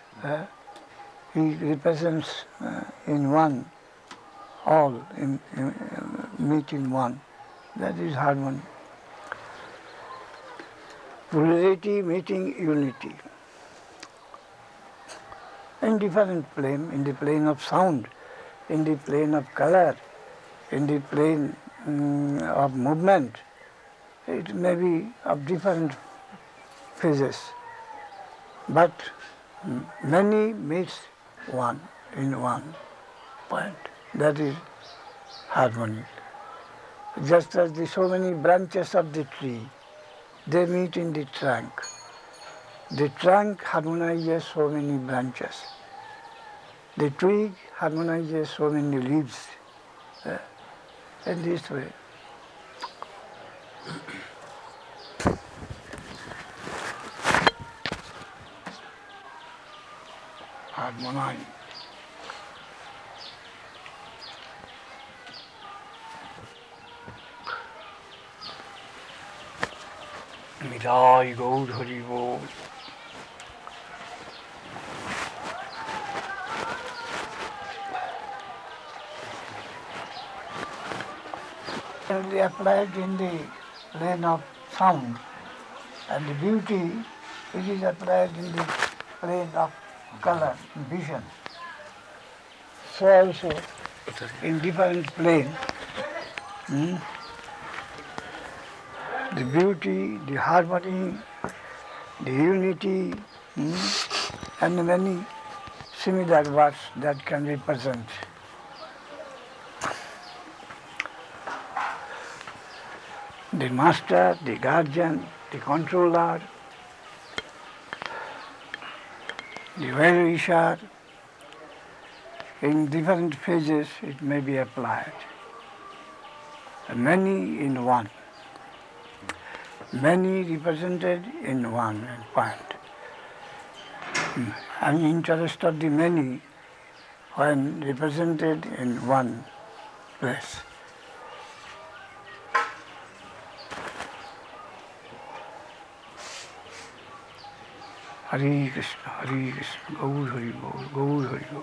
He represents in one, all meet in one. That is harmony. Plurality meeting unity. In different plane, in the plane of sound, in the plane of color, in the plane of movement, it may be of different phases, but many meets one in one point. That is harmony. Just as so many branches of the tree, they meet in the trunk. The trunk harmonizes so many branches. The twig harmonizes so many leaves. In this way. harmonize. Midai Gaur Hari Bol. Only applied in the plane of sound, and the beauty which is applied in the plane of color, vision. So also in different plane, the beauty, the harmony, the unity, and many similar words that can represent. The master, the guardian, the controller, the well-wisher, in different phases it may be applied. Many in one. Many represented in one point. And interest of the many when represented in one place. Hare Krishna, Gaur Hari Bol, Gaur Hari Bol.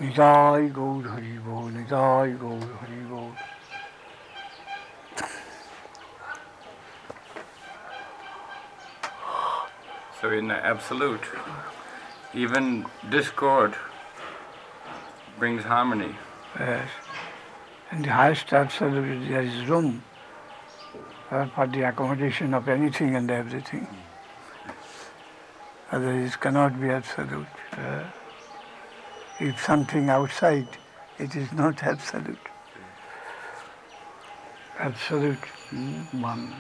Nidai Gaur Hari Bol, Nidai Gaur Hari Bol. So in the absolute, even discord brings harmony. Yes. In the highest absolute there is room for the accommodation of anything and everything. Otherwise it cannot be absolute. If something outside, it is not absolute. Absolute, one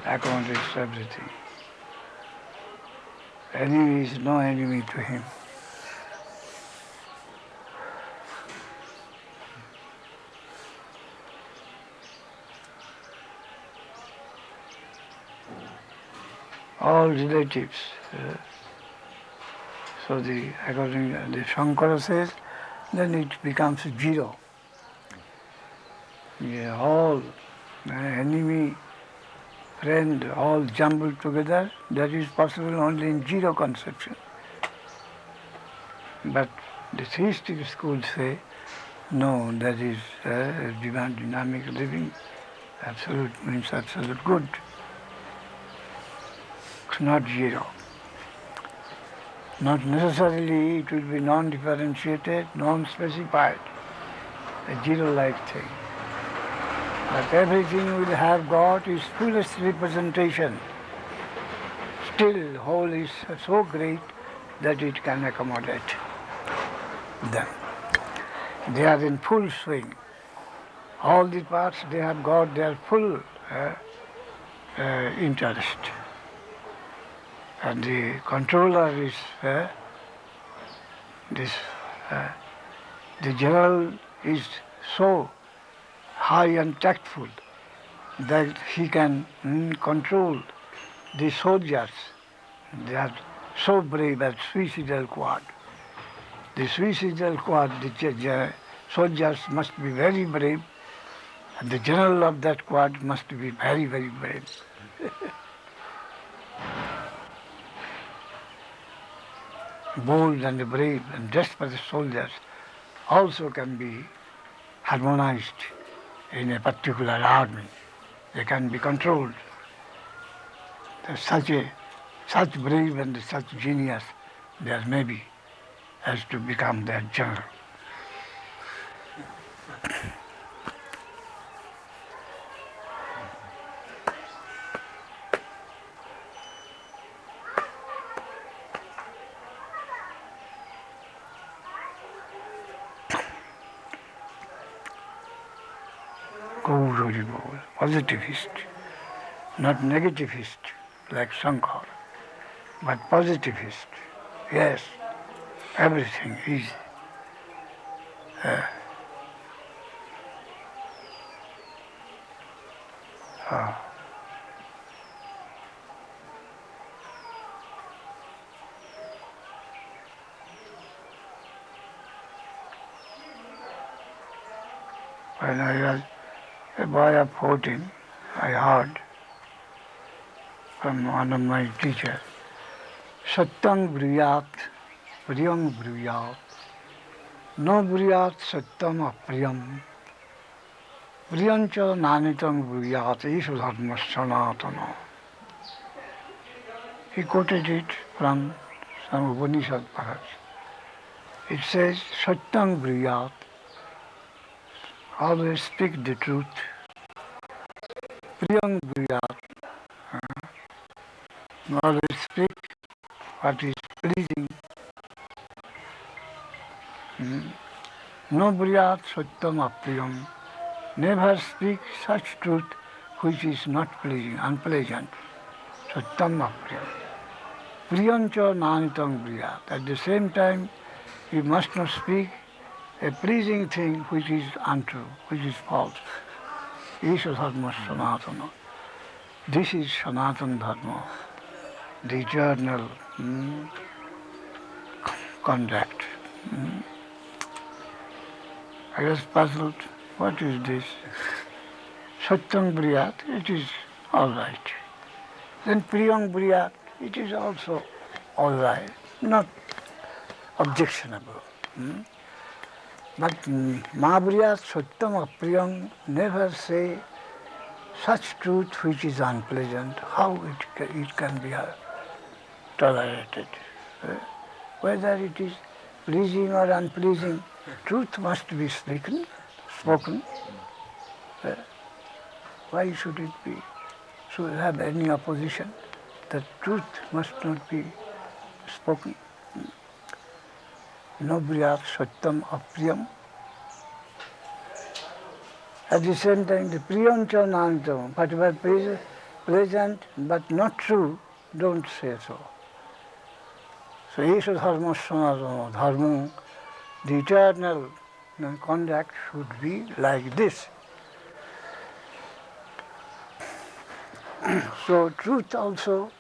accommodates everything. Enemy is no enemy to him. All relatives. So according to the Shankara says, then it becomes zero. Yeah, all enemy, friend, all jumbled together, that is possible only in zero conception. But the theistic schools say, no, that is divine dynamic living. Absolute means absolute good. It's not zero. Not necessarily it will be non-differentiated, non-specified, a zero-like thing. But everything will have got its fullest representation. Still, whole is so great that it can accommodate them. They are in full swing. All the parts they have got their full interest. And the controller is the general is so high and tactful that he can control the soldiers. They are so brave at suicidal quad. The suicidal quad, the soldiers must be very brave, and the general of that quad must be very, very brave. Bold and brave and desperate soldiers also can be harmonized in a particular army. They can be controlled. There's such brave and such genius there may be as to become their general. Positivist, not negativist like Shankar, but positivist. Yes, everything is when I was a boy of 14, I heard from one of my teachers, Satyam Briyat, Priyam Briyat, no Briyat Satyam Apriyam, Priyancha Nanitam Briyat, Isudharma Sanatana. He quoted it from some Upanishad perhaps. It says, Satyam Briyat, always speak the truth. Priyam Briyat, always speak what is pleasing. No Briyat Satyam Apriyam, never speak such truth which is not pleasing, unpleasant. Satyam Apriyam. Priyancha Nanitam Briyat. At the same time, you must not speak a pleasing thing which is untrue, which is false. Isha Dharma Sanatana. This is Sanatana Dharma, the eternal conduct. I was puzzled. What is this? Satyam Briyat, it is all right. Then Priyam Briyat, it is also all right, not objectionable. But Mahabriyat Satyam Apriyam, never say such truth which is unpleasant. How it can be tolerated? Whether it is pleasing or unpleasing, truth must be spoken. Why should it be? Should have any opposition? The truth must not be spoken. No Briyat Satyam Apriyam. At the same time, the Priyancha Nanitam, whatever pleasant but not true, don't say so. So, Isha Dharma Sanatana, Dharma, the eternal conduct should be like this. So, truth also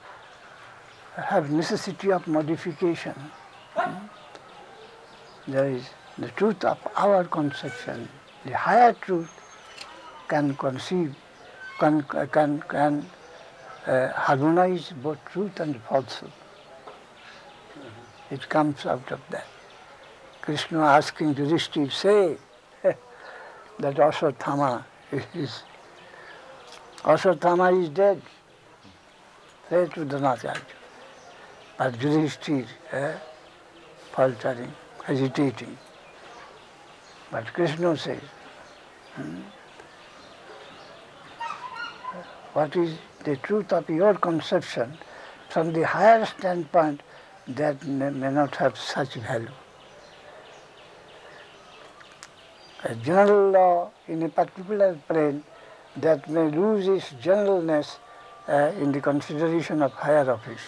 have necessity of modification. There is the truth of our conception. The higher truth can conceive, can harmonize both truth and falsehood. It comes out of that. Krishna asking Yudhishthira, say that Ashwatthama is dead. Say to Dhanacharya. But Yudhishthira, faltering, hesitating. But Krishna says, what is the truth of your conception from the higher standpoint that may not have such value. A general law in a particular plane that may lose its generalness in the consideration of higher office.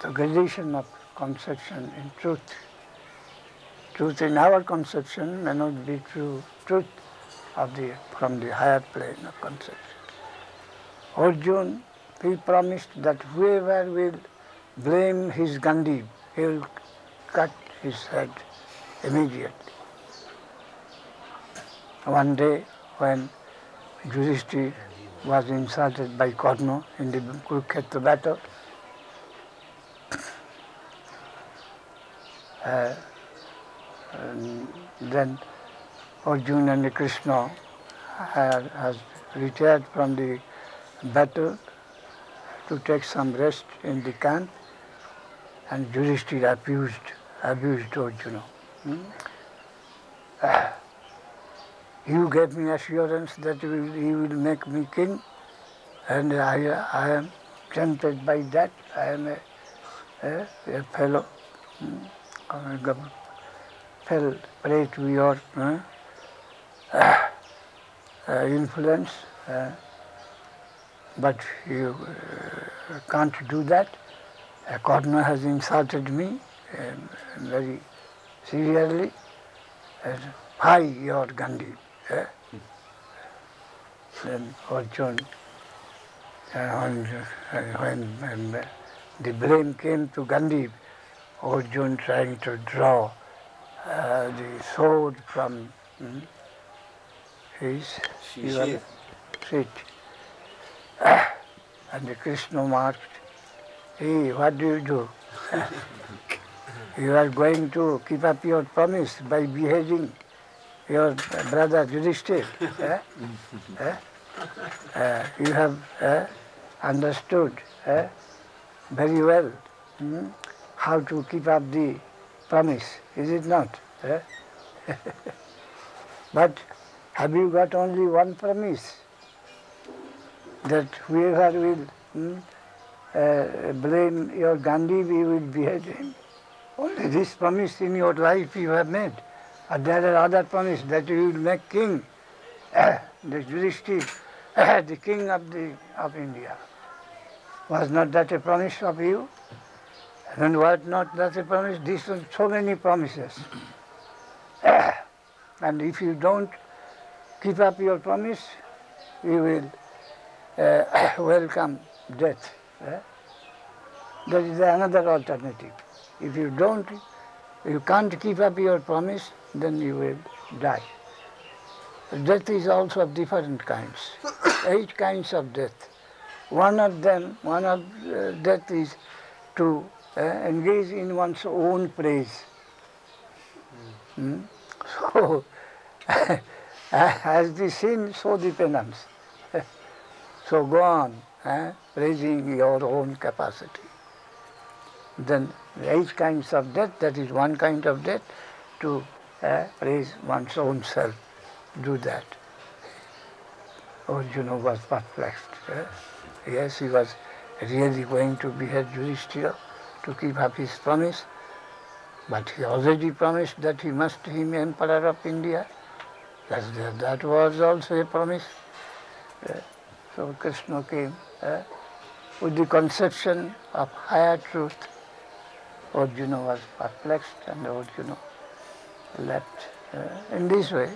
The gradation of conception in truth. Truth in our conception may not be true truth from the higher plane of conception. Arjuna, he promised that whoever will blame his Gandhi, he will cut his head immediately. One day when Yudhishthira was insulted by Karna in the Kurukshetra battle, then Arjuna and Krishna has retired from the battle to take some rest in the camp, and Yudhishthira abused Arjuna. You gave me assurance that he will make me king, and I am tempted by that. I am a fellow, fell prey to your influence, but you can't do that. Karna has insulted me very severely. Why your Gandhi? Then Arjuna, when the blame came to Gandhi, Arjuna trying to draw the sword from is She. seat. And Krishna marked, hey, what do you do? You are going to keep up your promise by beheading your brother Yudhishthir. You have understood very well how to keep up the promise, is it not? But have you got only one promise? That whoever will blame your Gandhi, we will behead him. Only this promise in your life you have made. And there are other promises that you will make king, the Yudhishthir, the king of India. Was not that a promise of you? And was not that a promise? These are so many promises. And if you don't keep up your promise, you will welcome death. That is another alternative. If you can't keep up your promise, then you will die. Death is also of different kinds. 8 kinds of death. One of death is to engage in one's own praise. So, as the sin, so the penance. So go on praising your own capacity. Then 8 kinds of death, that is one kind of death, to praise one's own self. Do that. Arjuna was perplexed. Yes, he was really going to behead Yudhishthira to keep up his promise, but he already promised that he must be emperor of India. That was also a promise. So Krishna came with the conception of higher truth. Arjuna was perplexed and Arjuna left in this way.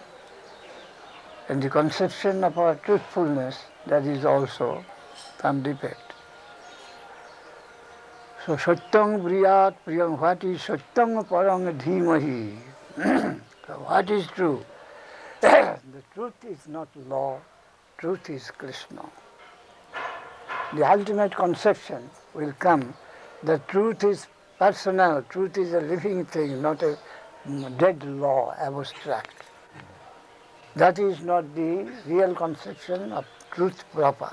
And the conception of our truthfulness, that is also some defect. So Satyam Briyat Priyam, what is Satyam Parang Dhimahi? So what is true? The truth is not law, truth is Krishna. The ultimate conception will come that truth is personal, truth is a living thing, not a dead law, abstract. That is not the real conception of truth proper.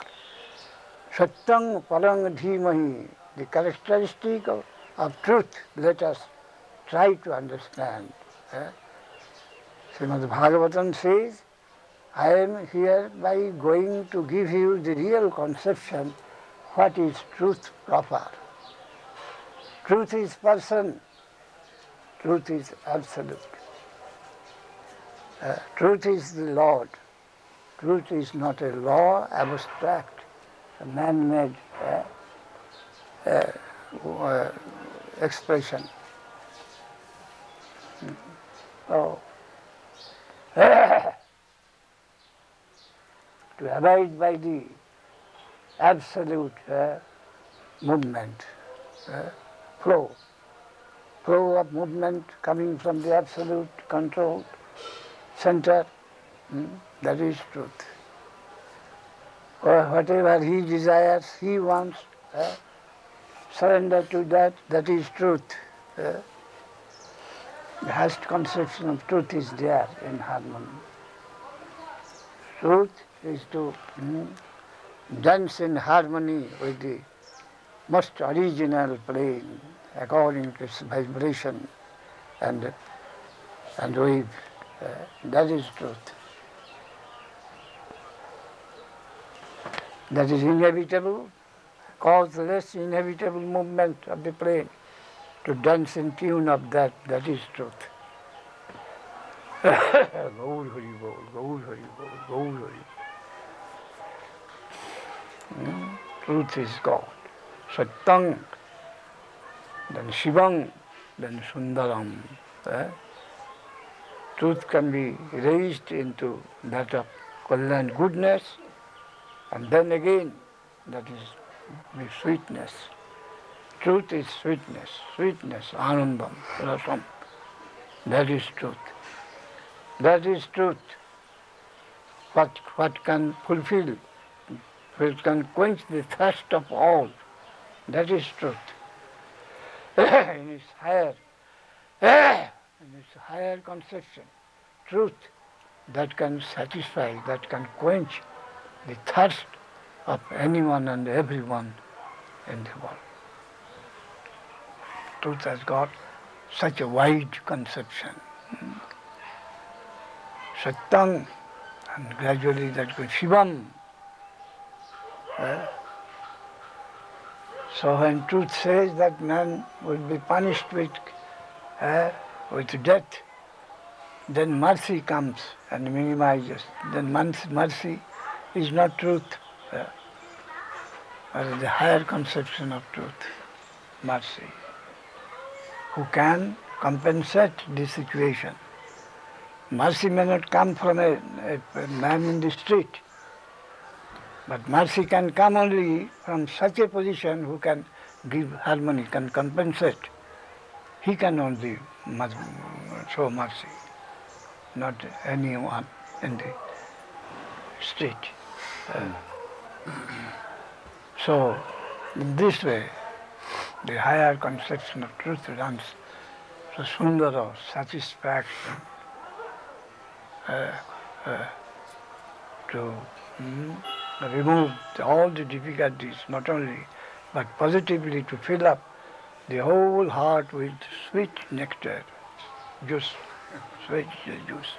Satyam Parang Dhimahi, the characteristic of truth, let us try to understand. Srimad Bhagavatam says, I am hereby going to give you the real conception, what is truth proper. Truth is person, truth is absolute. Truth is the Lord. Truth is not a law, abstract, a man-made expression. So, to abide by the absolute movement, flow of movement coming from the absolute control center, that is truth. Or whatever he desires, he wants, surrender to that, that is truth. The highest conception of truth is there in harmony. Truth is to dance in harmony with the most original plane according to its vibration and wave. That is truth. That is inevitable, causeless, inevitable movement of the plane. To dance in tune of that is truth. Gaur Hari Bol, Gaur Hari Bol, Gaur Hari. Truth is God. Satyam, then Shivam, then Sundaram. Truth can be raised into that of Kalyan, goodness, and then again that is sweetness. Truth is sweetness, anandam, rasam. That is truth. That is truth. what can fulfill, which can quench the thirst of all. That is truth. in its higher conception, truth that can satisfy, that can quench the thirst of anyone and everyone in the world. Truth has got such a wide conception. Satyam, and gradually that goes Shivam. So when truth says that man will be punished with death, then mercy comes and minimizes. Then mercy is not truth, but the higher conception of truth, mercy, who can compensate this situation. Mercy may not come from a man in the street, but mercy can come only from such a position who can give harmony, can compensate. He can only show mercy, not anyone in the street. So, in this way, the higher conception of truth runs so sundara, satisfaction, to remove all the difficulties, not only, but positively to fill up the whole heart with sweet nectar, juice, sweet juice.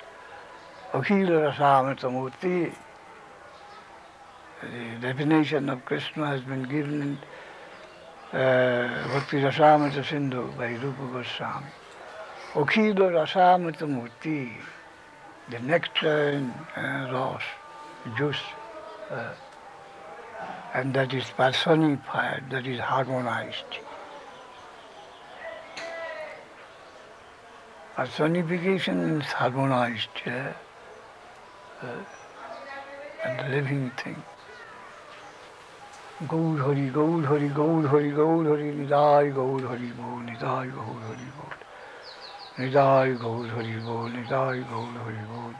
Akhila Rasamritamurti. The definition of Krishna has been given in Bhakti Rasamrita Sindhu by Rupa Goswami. Akhila Rasamritamurti, the nectar in rose, juice, and that is personified, that is harmonized. Personification means harmonized, and the living thing. Gaur Hari, Gaur Hari, Gaur Hari, Gaur Hari, Nidai Gaur Hari Bol, Nidai Gaur Hari Bol, Nidai Gaur Hari Bol, Nidai Gaur Hari Bol.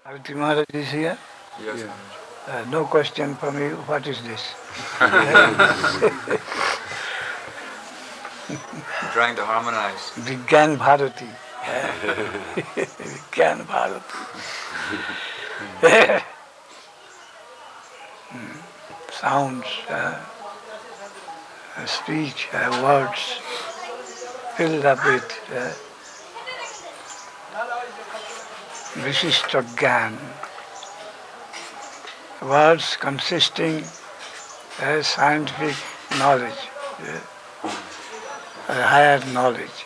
Bharati Maharaj is here? Yes. No question from you, what is this? Trying to harmonize. Vigyan Bharati. Vigyan Bharati. Sounds, speech, words filled up with Vishishta Gyan. Words consisting as scientific knowledge, higher knowledge.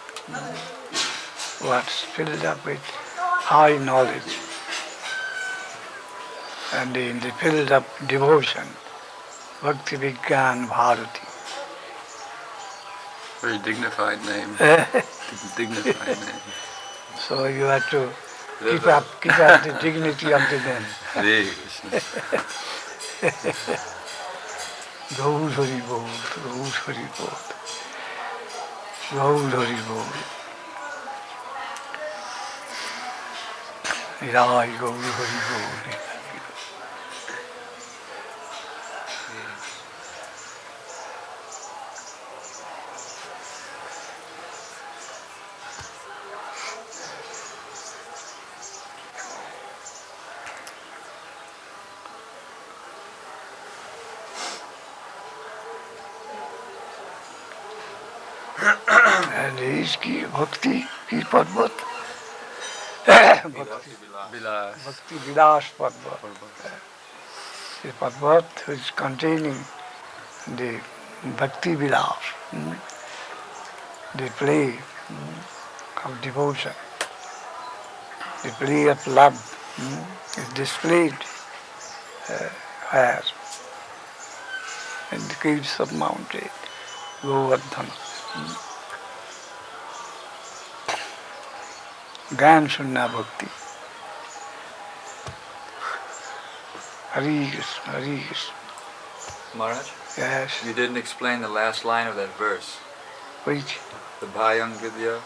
Words filled up with high knowledge and in the filled up devotion. Bhakti Vigyan Bharati. Very dignified name. Dignified name. So you have to keep up the dignity of the name. Gaur Hari Bol, Gaur Hari Bol, Gaur Hari Bol. Nidai Gaur Hari Bol. And इसकी भक्ति की पर्वत भक्ति विलास पर्वत. The पर्वत is containing the bhakti vilas, the play of devotion, the play of love is displayed where? In the caves of mountain Govardhan. Gyan Sunna Bhakti. Hari Krishna, Hari Krishna. Maharaj? Yes. You didn't explain the last line of that verse. Which? The Bhayam Vidya.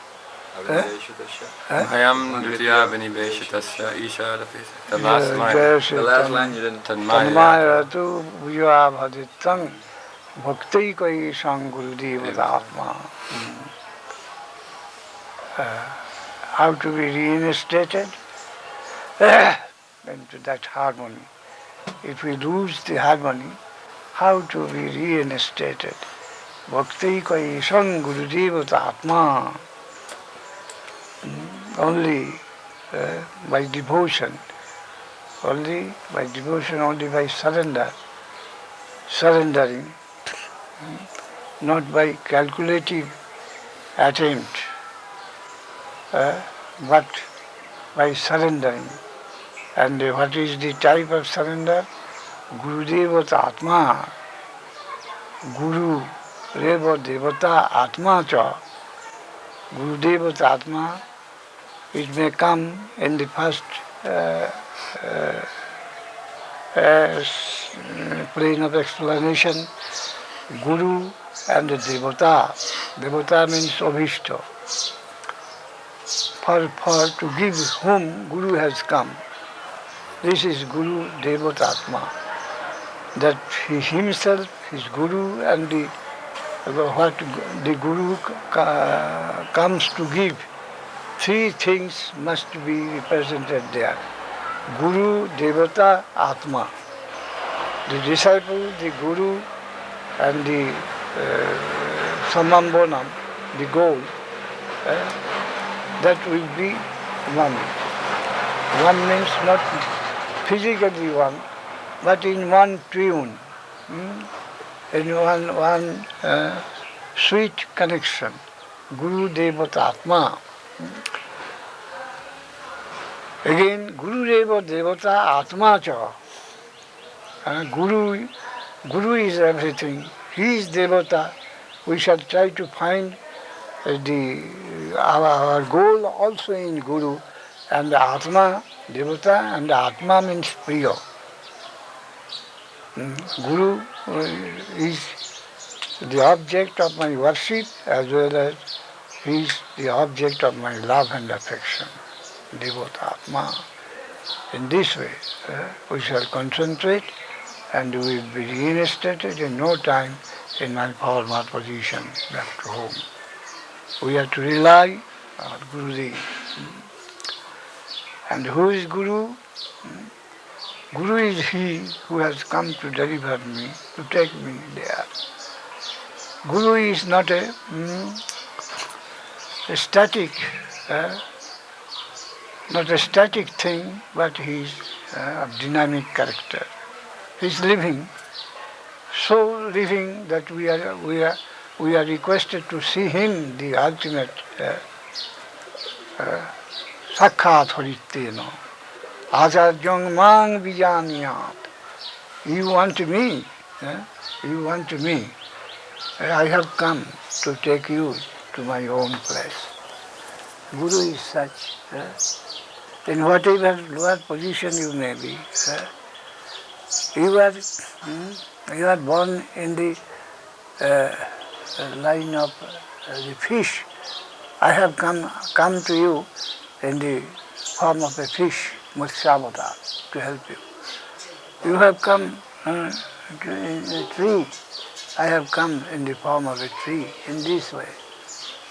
Mayam Dritya Vinibeshitasya Isharapi. The last line you didn't. Tanmayatu Vijaya Bhaditang Bhakti Kai Sangurudeva Atma. How to be reinstated into that harmony. If we lose the harmony, how to be reinstated? Bhakti Kai Sangurudeva Atma. Only by devotion, only by surrendering, not by calculative attempt, but by surrendering. And what is the type of surrender? Gurudeva Atma. Guru Reva Devata Atma Cha. Gurudeva Atma. It may come in the first plane of explanation, Guru and the Devata. Devata means Abhishta. For to give whom Guru has come. This is Guru Devatatma. That he himself, his Guru, and what the Guru comes to give. Three things must be represented there. Guru, Devata, Atma. The disciple, the Guru, and the Samambonam, the goal, that will be one. One means not physically one, but in one tune, in one sweet connection. Guru, Devata, Atma. Again, Guru Deva Devata Atma Cha. Guru is everything. He is Devata. We shall try to find our goal also in Guru. And Atma, Devata, and Atma means Priya. Guru is the object of my worship as well as he is the object of my love and affection. Devata Atma. In this way, we shall concentrate and we will be reinstated in no time in my former position back to home. We have to rely on Gurudev. And who is Guru? Guru is he who has come to deliver me, to take me there. Guru is not a static thing, but he is of dynamic character. He is living, so living that we are requested to see him, the ultimate Sakkhat Harittena. Acharyang mang vijaniyat. You want me? You want me? I have come to take you to my own place. Guru is such. In whatever lower position you may be, you are born in the line of the fish. I have come to you in the form of a fish, Matsya-avatar, to help you. You have come in a tree. I have come in the form of a tree. In this way,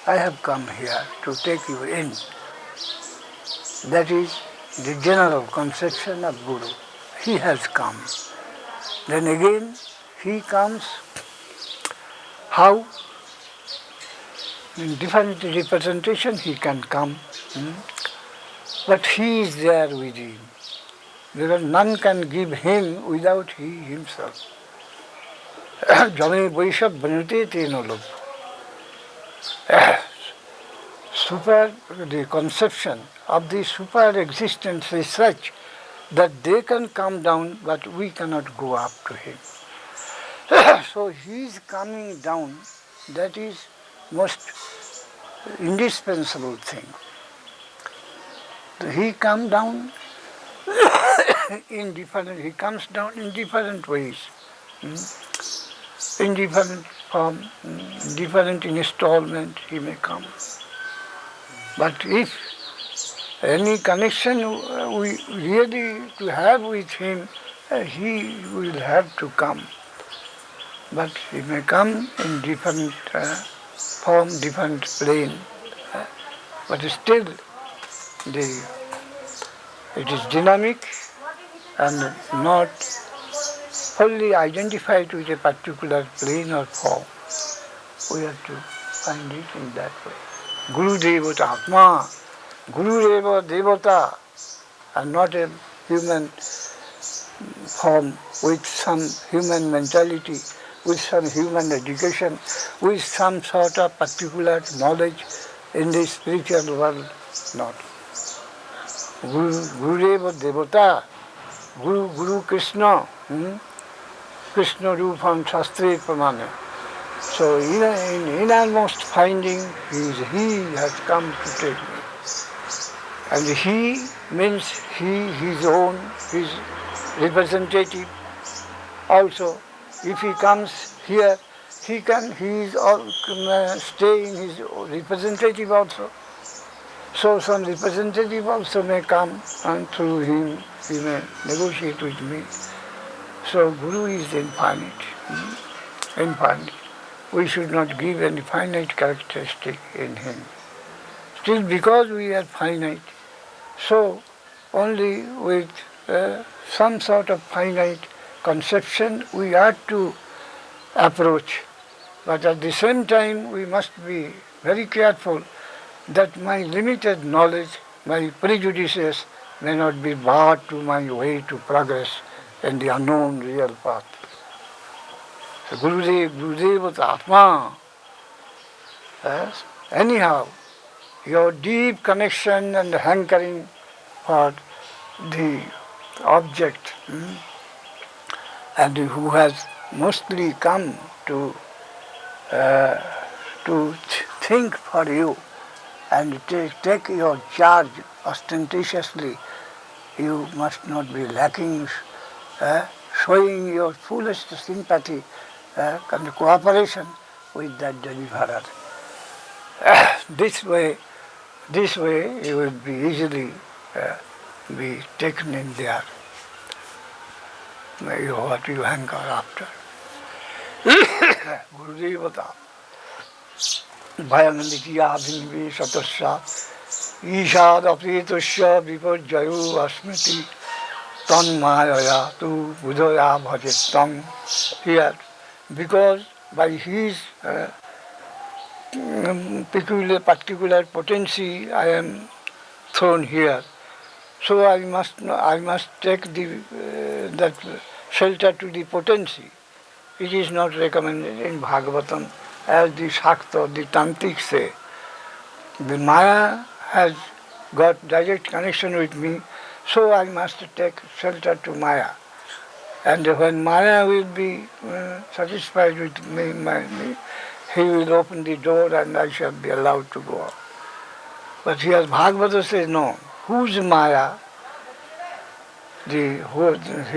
I have come here to take you in. That is the general conception of Guru. He has come. Then again, he comes how? In different representation he can come. But he is there with him. Because none can give him without he himself. Jame Vaishab Banute Tenolob. The conception of the super existence is such that they can come down, but we cannot go up to him. So he is coming down, that is most indispensable thing. He comes down he comes down in different ways, in different form, different installment he may come. But if any connection we really to have with him, he will have to come. But he may come in different form, different plane. But still, it is dynamic and not wholly identified with a particular plane or form. We have to find it in that way. Guru Devata Atma, Guru Deva Devata, and not a human form with some human mentality, with some human education, with some sort of particular knowledge in the spiritual world. Not. Guru Deva Devata, Guru Krishna, Krishna Rupam Shastri Pramana. So in innermost finding, he has come to take me. And he means his own, his representative. Also, if he comes here, he is stay in his representative also. So some representative also may come, and through him he may negotiate with me. So Guru is infinite. Infinite. We should not give any finite characteristic in him. Still, because we are finite, so only with some sort of finite conception we are to approach. But at the same time we must be very careful that my limited knowledge, my prejudices may not be barred to my way to progress in the unknown real path. So Gurudev Atma. Yes? Anyhow, your deep connection and hankering for the object, and who has mostly come to think for you and take your charge ostentatiously, you must not be lacking, showing your fullest sympathy and cooperation with that deliverer. This way you will be easily be taken in there. What you hanker after. Gurudevata Bhayanandikya Abhinvi Satasya Ishad Apritusya Vipajjayu Asmiti Tanmayaya Tu Budhaya Bhajitam. Here, because by his particular potency I am thrown here. So I must take that shelter to the potency. It is not recommended in Bhagavatam, as the Shakta, the Tantrics say. The Maya has got direct connection with me, so I must take shelter to Maya. And when Maya will be satisfied with me, he will open the door and I shall be allowed to go out. But here Bhagavata says, no. Who's Maya? He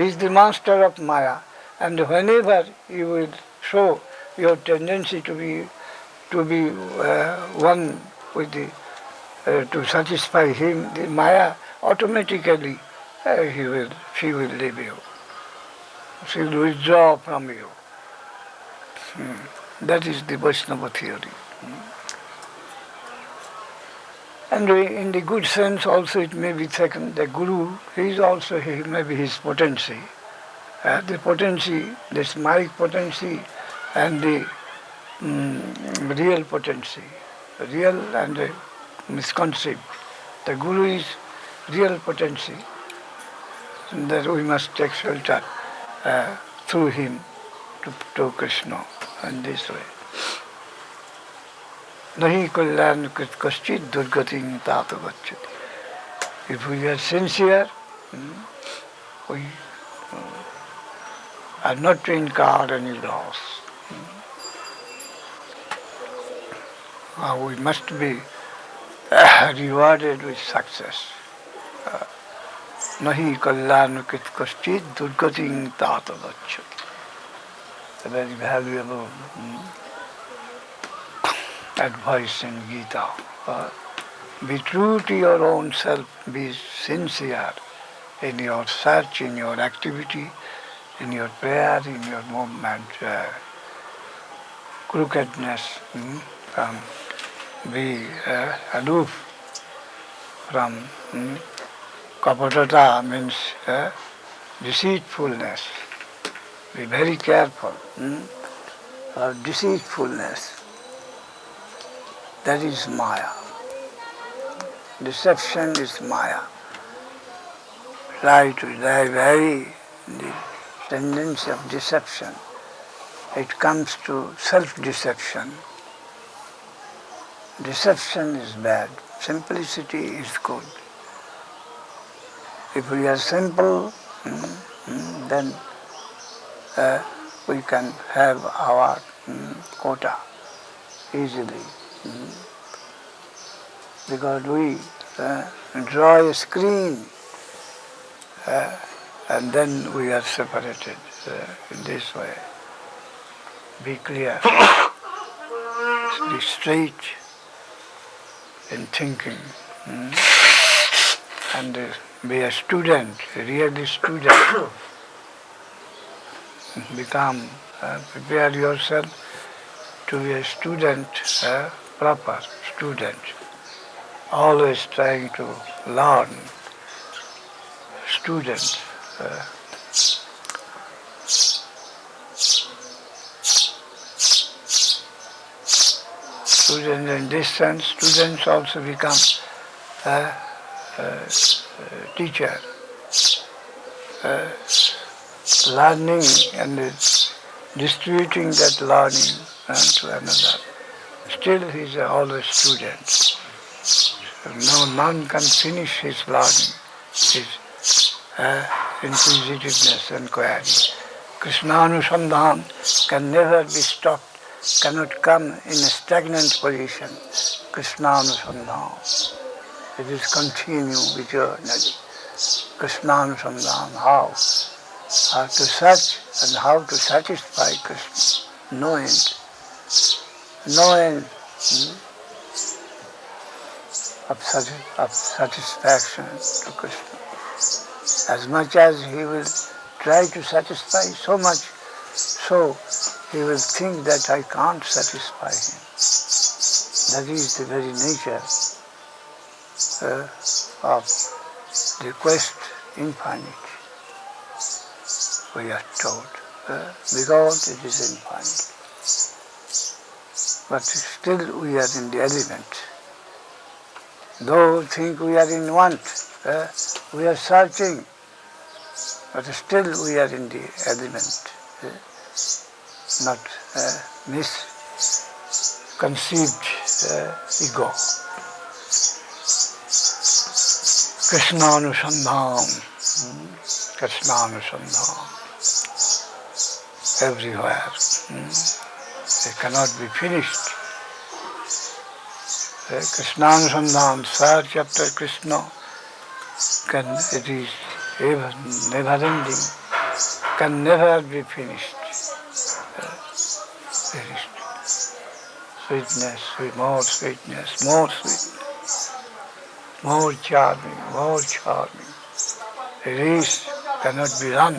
is the master of Maya. And whenever you will show your tendency to be one with the to satisfy him, the Maya automatically she will leave you. She will withdraw from you. That is the Vaishnava theory. And in the good sense also it may be taken, the Guru, he may be his potency. The potency, this Maya potency and the real potency, real and misconceived. The Guru is real potency, and that we must take shelter through him to Krishna in this way. Nahi kalyan krit kaschit durgatin tata gacchati. If we are sincere, we are not to incur any loss. We must be rewarded with success. Nahi kalyan krit kaschit durgatin tata gacchati. A very valuable advice in Gita. Be true to your own self, be sincere in your search, in your activity, in your prayer, in your movement. Crookedness, from be aloof from kapatata means deceitfulness. Be very careful of deceitfulness. That is Maya. Deception is Maya. Try to vary the tendency of deception. It comes to self-deception. Deception is bad. Simplicity is good. If we are simple, then we can have our quota easily. Because we draw a screen and then we are separated in this way. Be clear. Be straight in thinking. And be a student, really student. Become, prepare yourself to be a student, proper student. Always trying to learn. Student. Student in this sense, students also become teacher. Learning and distributing that learning to another. Still he is always student. No, none can finish his learning, his inquisitiveness and query. Krishnanusandhan can never be stopped, cannot come in a stagnant position. Krishnanusandhan. It is continue eternally. Krishnanusandhan, how? How to search and how to satisfy Krishna. No end. No end of satisfaction to Krishna. As much as he will try to satisfy, so much so he will think that I can't satisfy him. That is the very nature of the quest infinite, we are told, because it is infinite. But still we are in the element. Though we think we are in want, we are searching, but still we are in the element, not misconceived ego. Krishnanusandhan, Krishnanusandhan, everywhere. It cannot be finished. Krishnanusandhan, search after Krishna, it is never ending, can never be finished. Sweetness, more sweetness, more sweetness, more charming, more charming. A race cannot be run.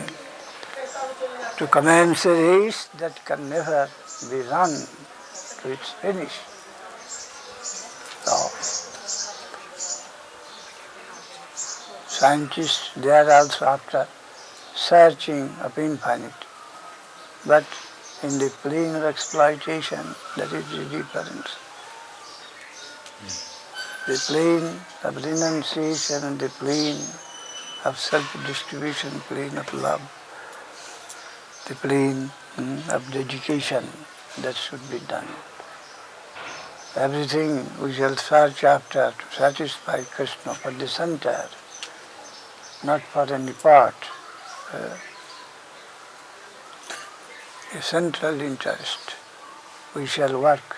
To commence a race that can never be run to its finish. So, scientists, they are also after searching of infinite, but in the plane of exploitation, that is the difference. The plane of renunciation and the plane of self-distribution, plane of love, the plane of dedication, that should be done. Everything we shall search after to satisfy Krishna for the center, not for any part. A central interest. We shall work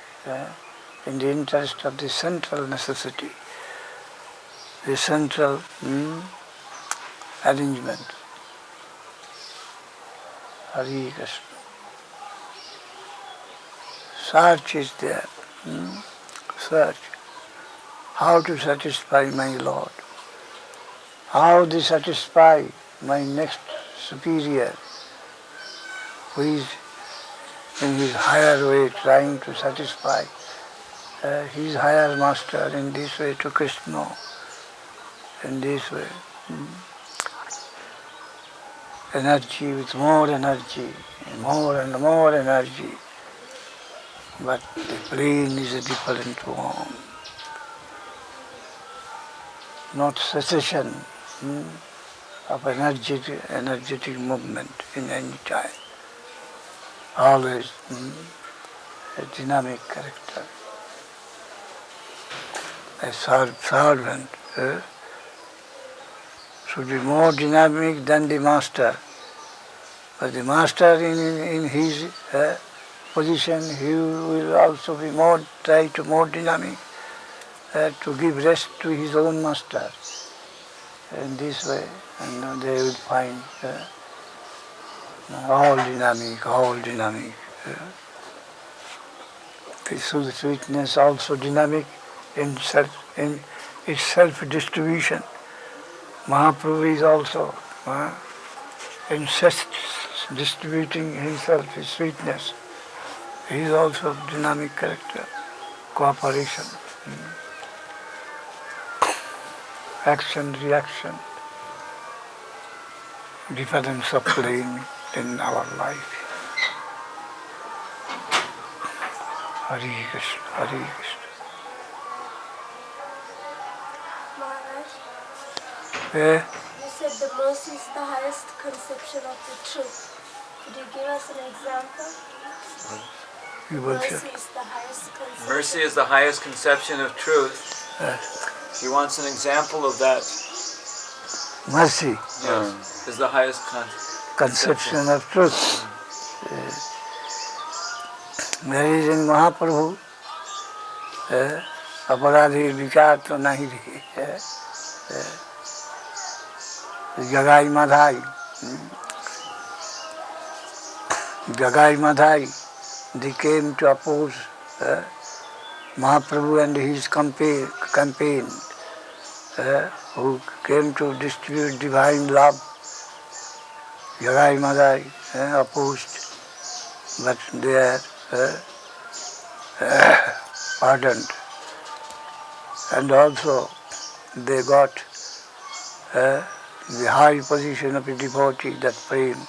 in the interest of the central necessity, the central arrangement. Hare Krishna. Search is there. Search. how to satisfy my Lord, how to satisfy my next superior, who is in his higher way trying to satisfy his higher master in this way to Krishna, in this way. Energy with more energy, more and more energy. But the plane is a different one. Not cessation of energetic movement in any time. Always a dynamic character. A servant should be more dynamic than the master. But the master in his position, he will also be try to more dynamic to give rest to his own master. In this way, and they will find all dynamic. The sweetness also dynamic in its self-distribution. Mahaprabhu is also in distributing himself, his sweetness. He is also dynamic character, cooperation, action, reaction, difference of plane in our life. Hare Krishna, Hare Krishna. Maharaj, you said the mercy is the highest conception of the truth. Could you give us an example? Mercy is the highest conception. Mercy is the highest conception of truth. He wants an example of that. Mercy Is the highest conception of truth. There is in Mahaprabhu अपराधी विचार तो नहीं रही जगाई Madhai, they came to oppose Mahaprabhu and his campaign, who came to distribute divine love. Jagai Madhai opposed, but they are pardoned. And also they got the high position of a devotee, that prem.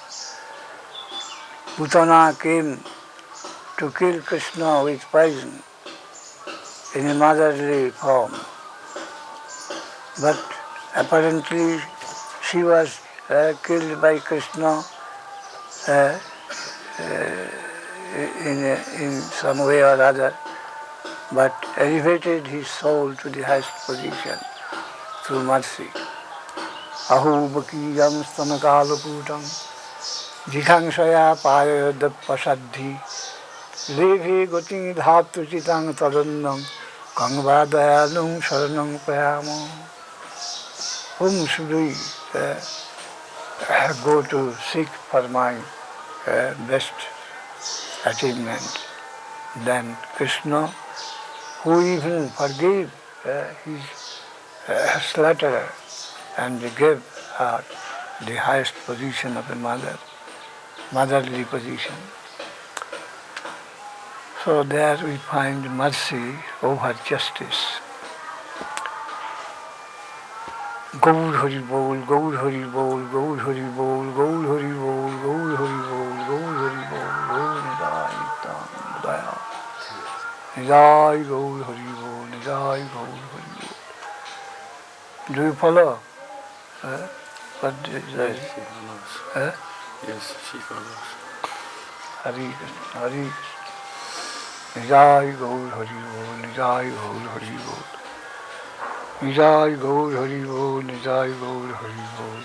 Putana came to kill Krishna with poison in a motherly form. But apparently she was killed by Krishna in some way or other, but elevated his soul to the highest position through mercy. Ahu bakiyam stanakalaputam jikhangsaya payadap pasadhi levi goti dhatu chitang tadannam kangvadayalum saranam payama. Whom should we go to seek for my best achievement than Krishna, who even forgave his slaughterer and gave her the highest position of a mother, motherly position. So there we find mercy over justice. Gaur Hari Bol, Gaur Hari Bol, Gaur Hari Bol, Gaur Hari Bol, Gaur Hari Bol, Gaur Hari Bol, Gaur Nidai Tam Daya. Nidai Gaur Hari Bol, Nidai Gaur Hari Bol. Do you follow? What is that? Yes, she follows. Hari Krishna, Hari Krishna. Nidai Gaur Hari Bol, Nidai Gaur Hari Bol. Nidai Gaur Hari Bol, Nidai Gaur Hari Bol.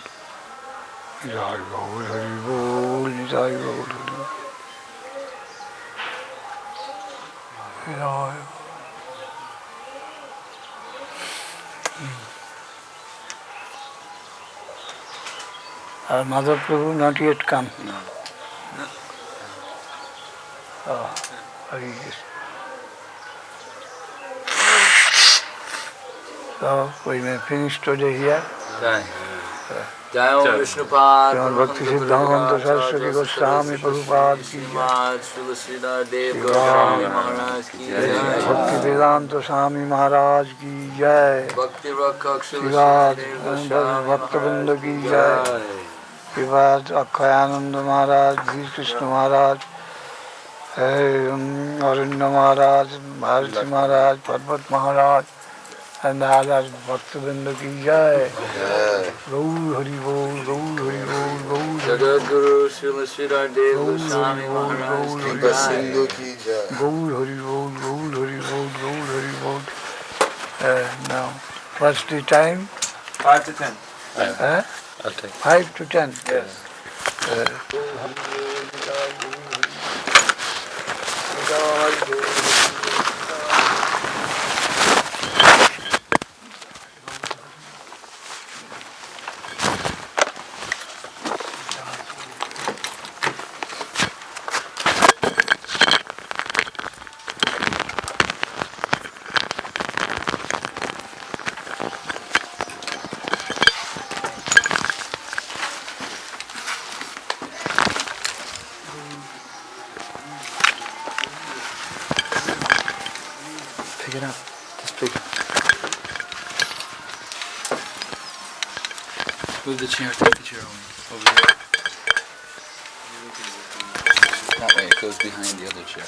Nidai Gaur Hari Bol, Nidai Gaur Hari Bol. Nidai. Our Mother Prabhu not yet come. No. Oh, Hari Krishna. So we may finish today here. Jai. Jai Om Vishnupad, Bhakti Siddhanta Saraswati Goswami Prabhupada ki jai. Srila Sridhar Maharaj ki jai. Bhakti Vedanta Swami Maharaj ki jai. Bhakti Rakshak Shivad Bhaktabinda ki jai. Shivad Akhayananda Maharaj, Sri Krishna Maharaj, Aranya Maharaj, Bharati Maharaj, Parvat Maharaj, and the others Bhaktabinda ki jai. Gaur Hari Bol, Gaur Hari Bol, Gaur Hari Jagat Guru Srila Sridhar Goswami Maharaj ki jai. Gaur Hari Bol, Gaur Hari Bol, Gaur Hari Bol. Now, what's the time? 5 to 10. I'll take 5 to 10. Yes. Pick it up. Just pick it. Move the chair. Take the chair over here. That way it goes behind the other chair.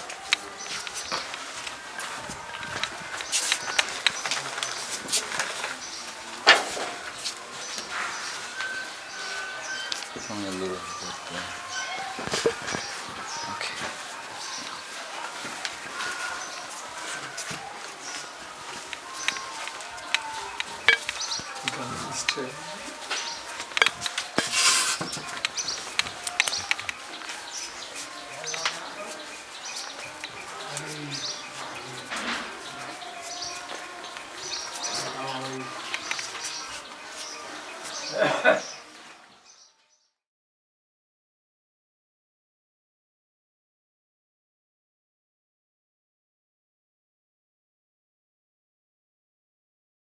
It's only a little bit. Okay. This chair.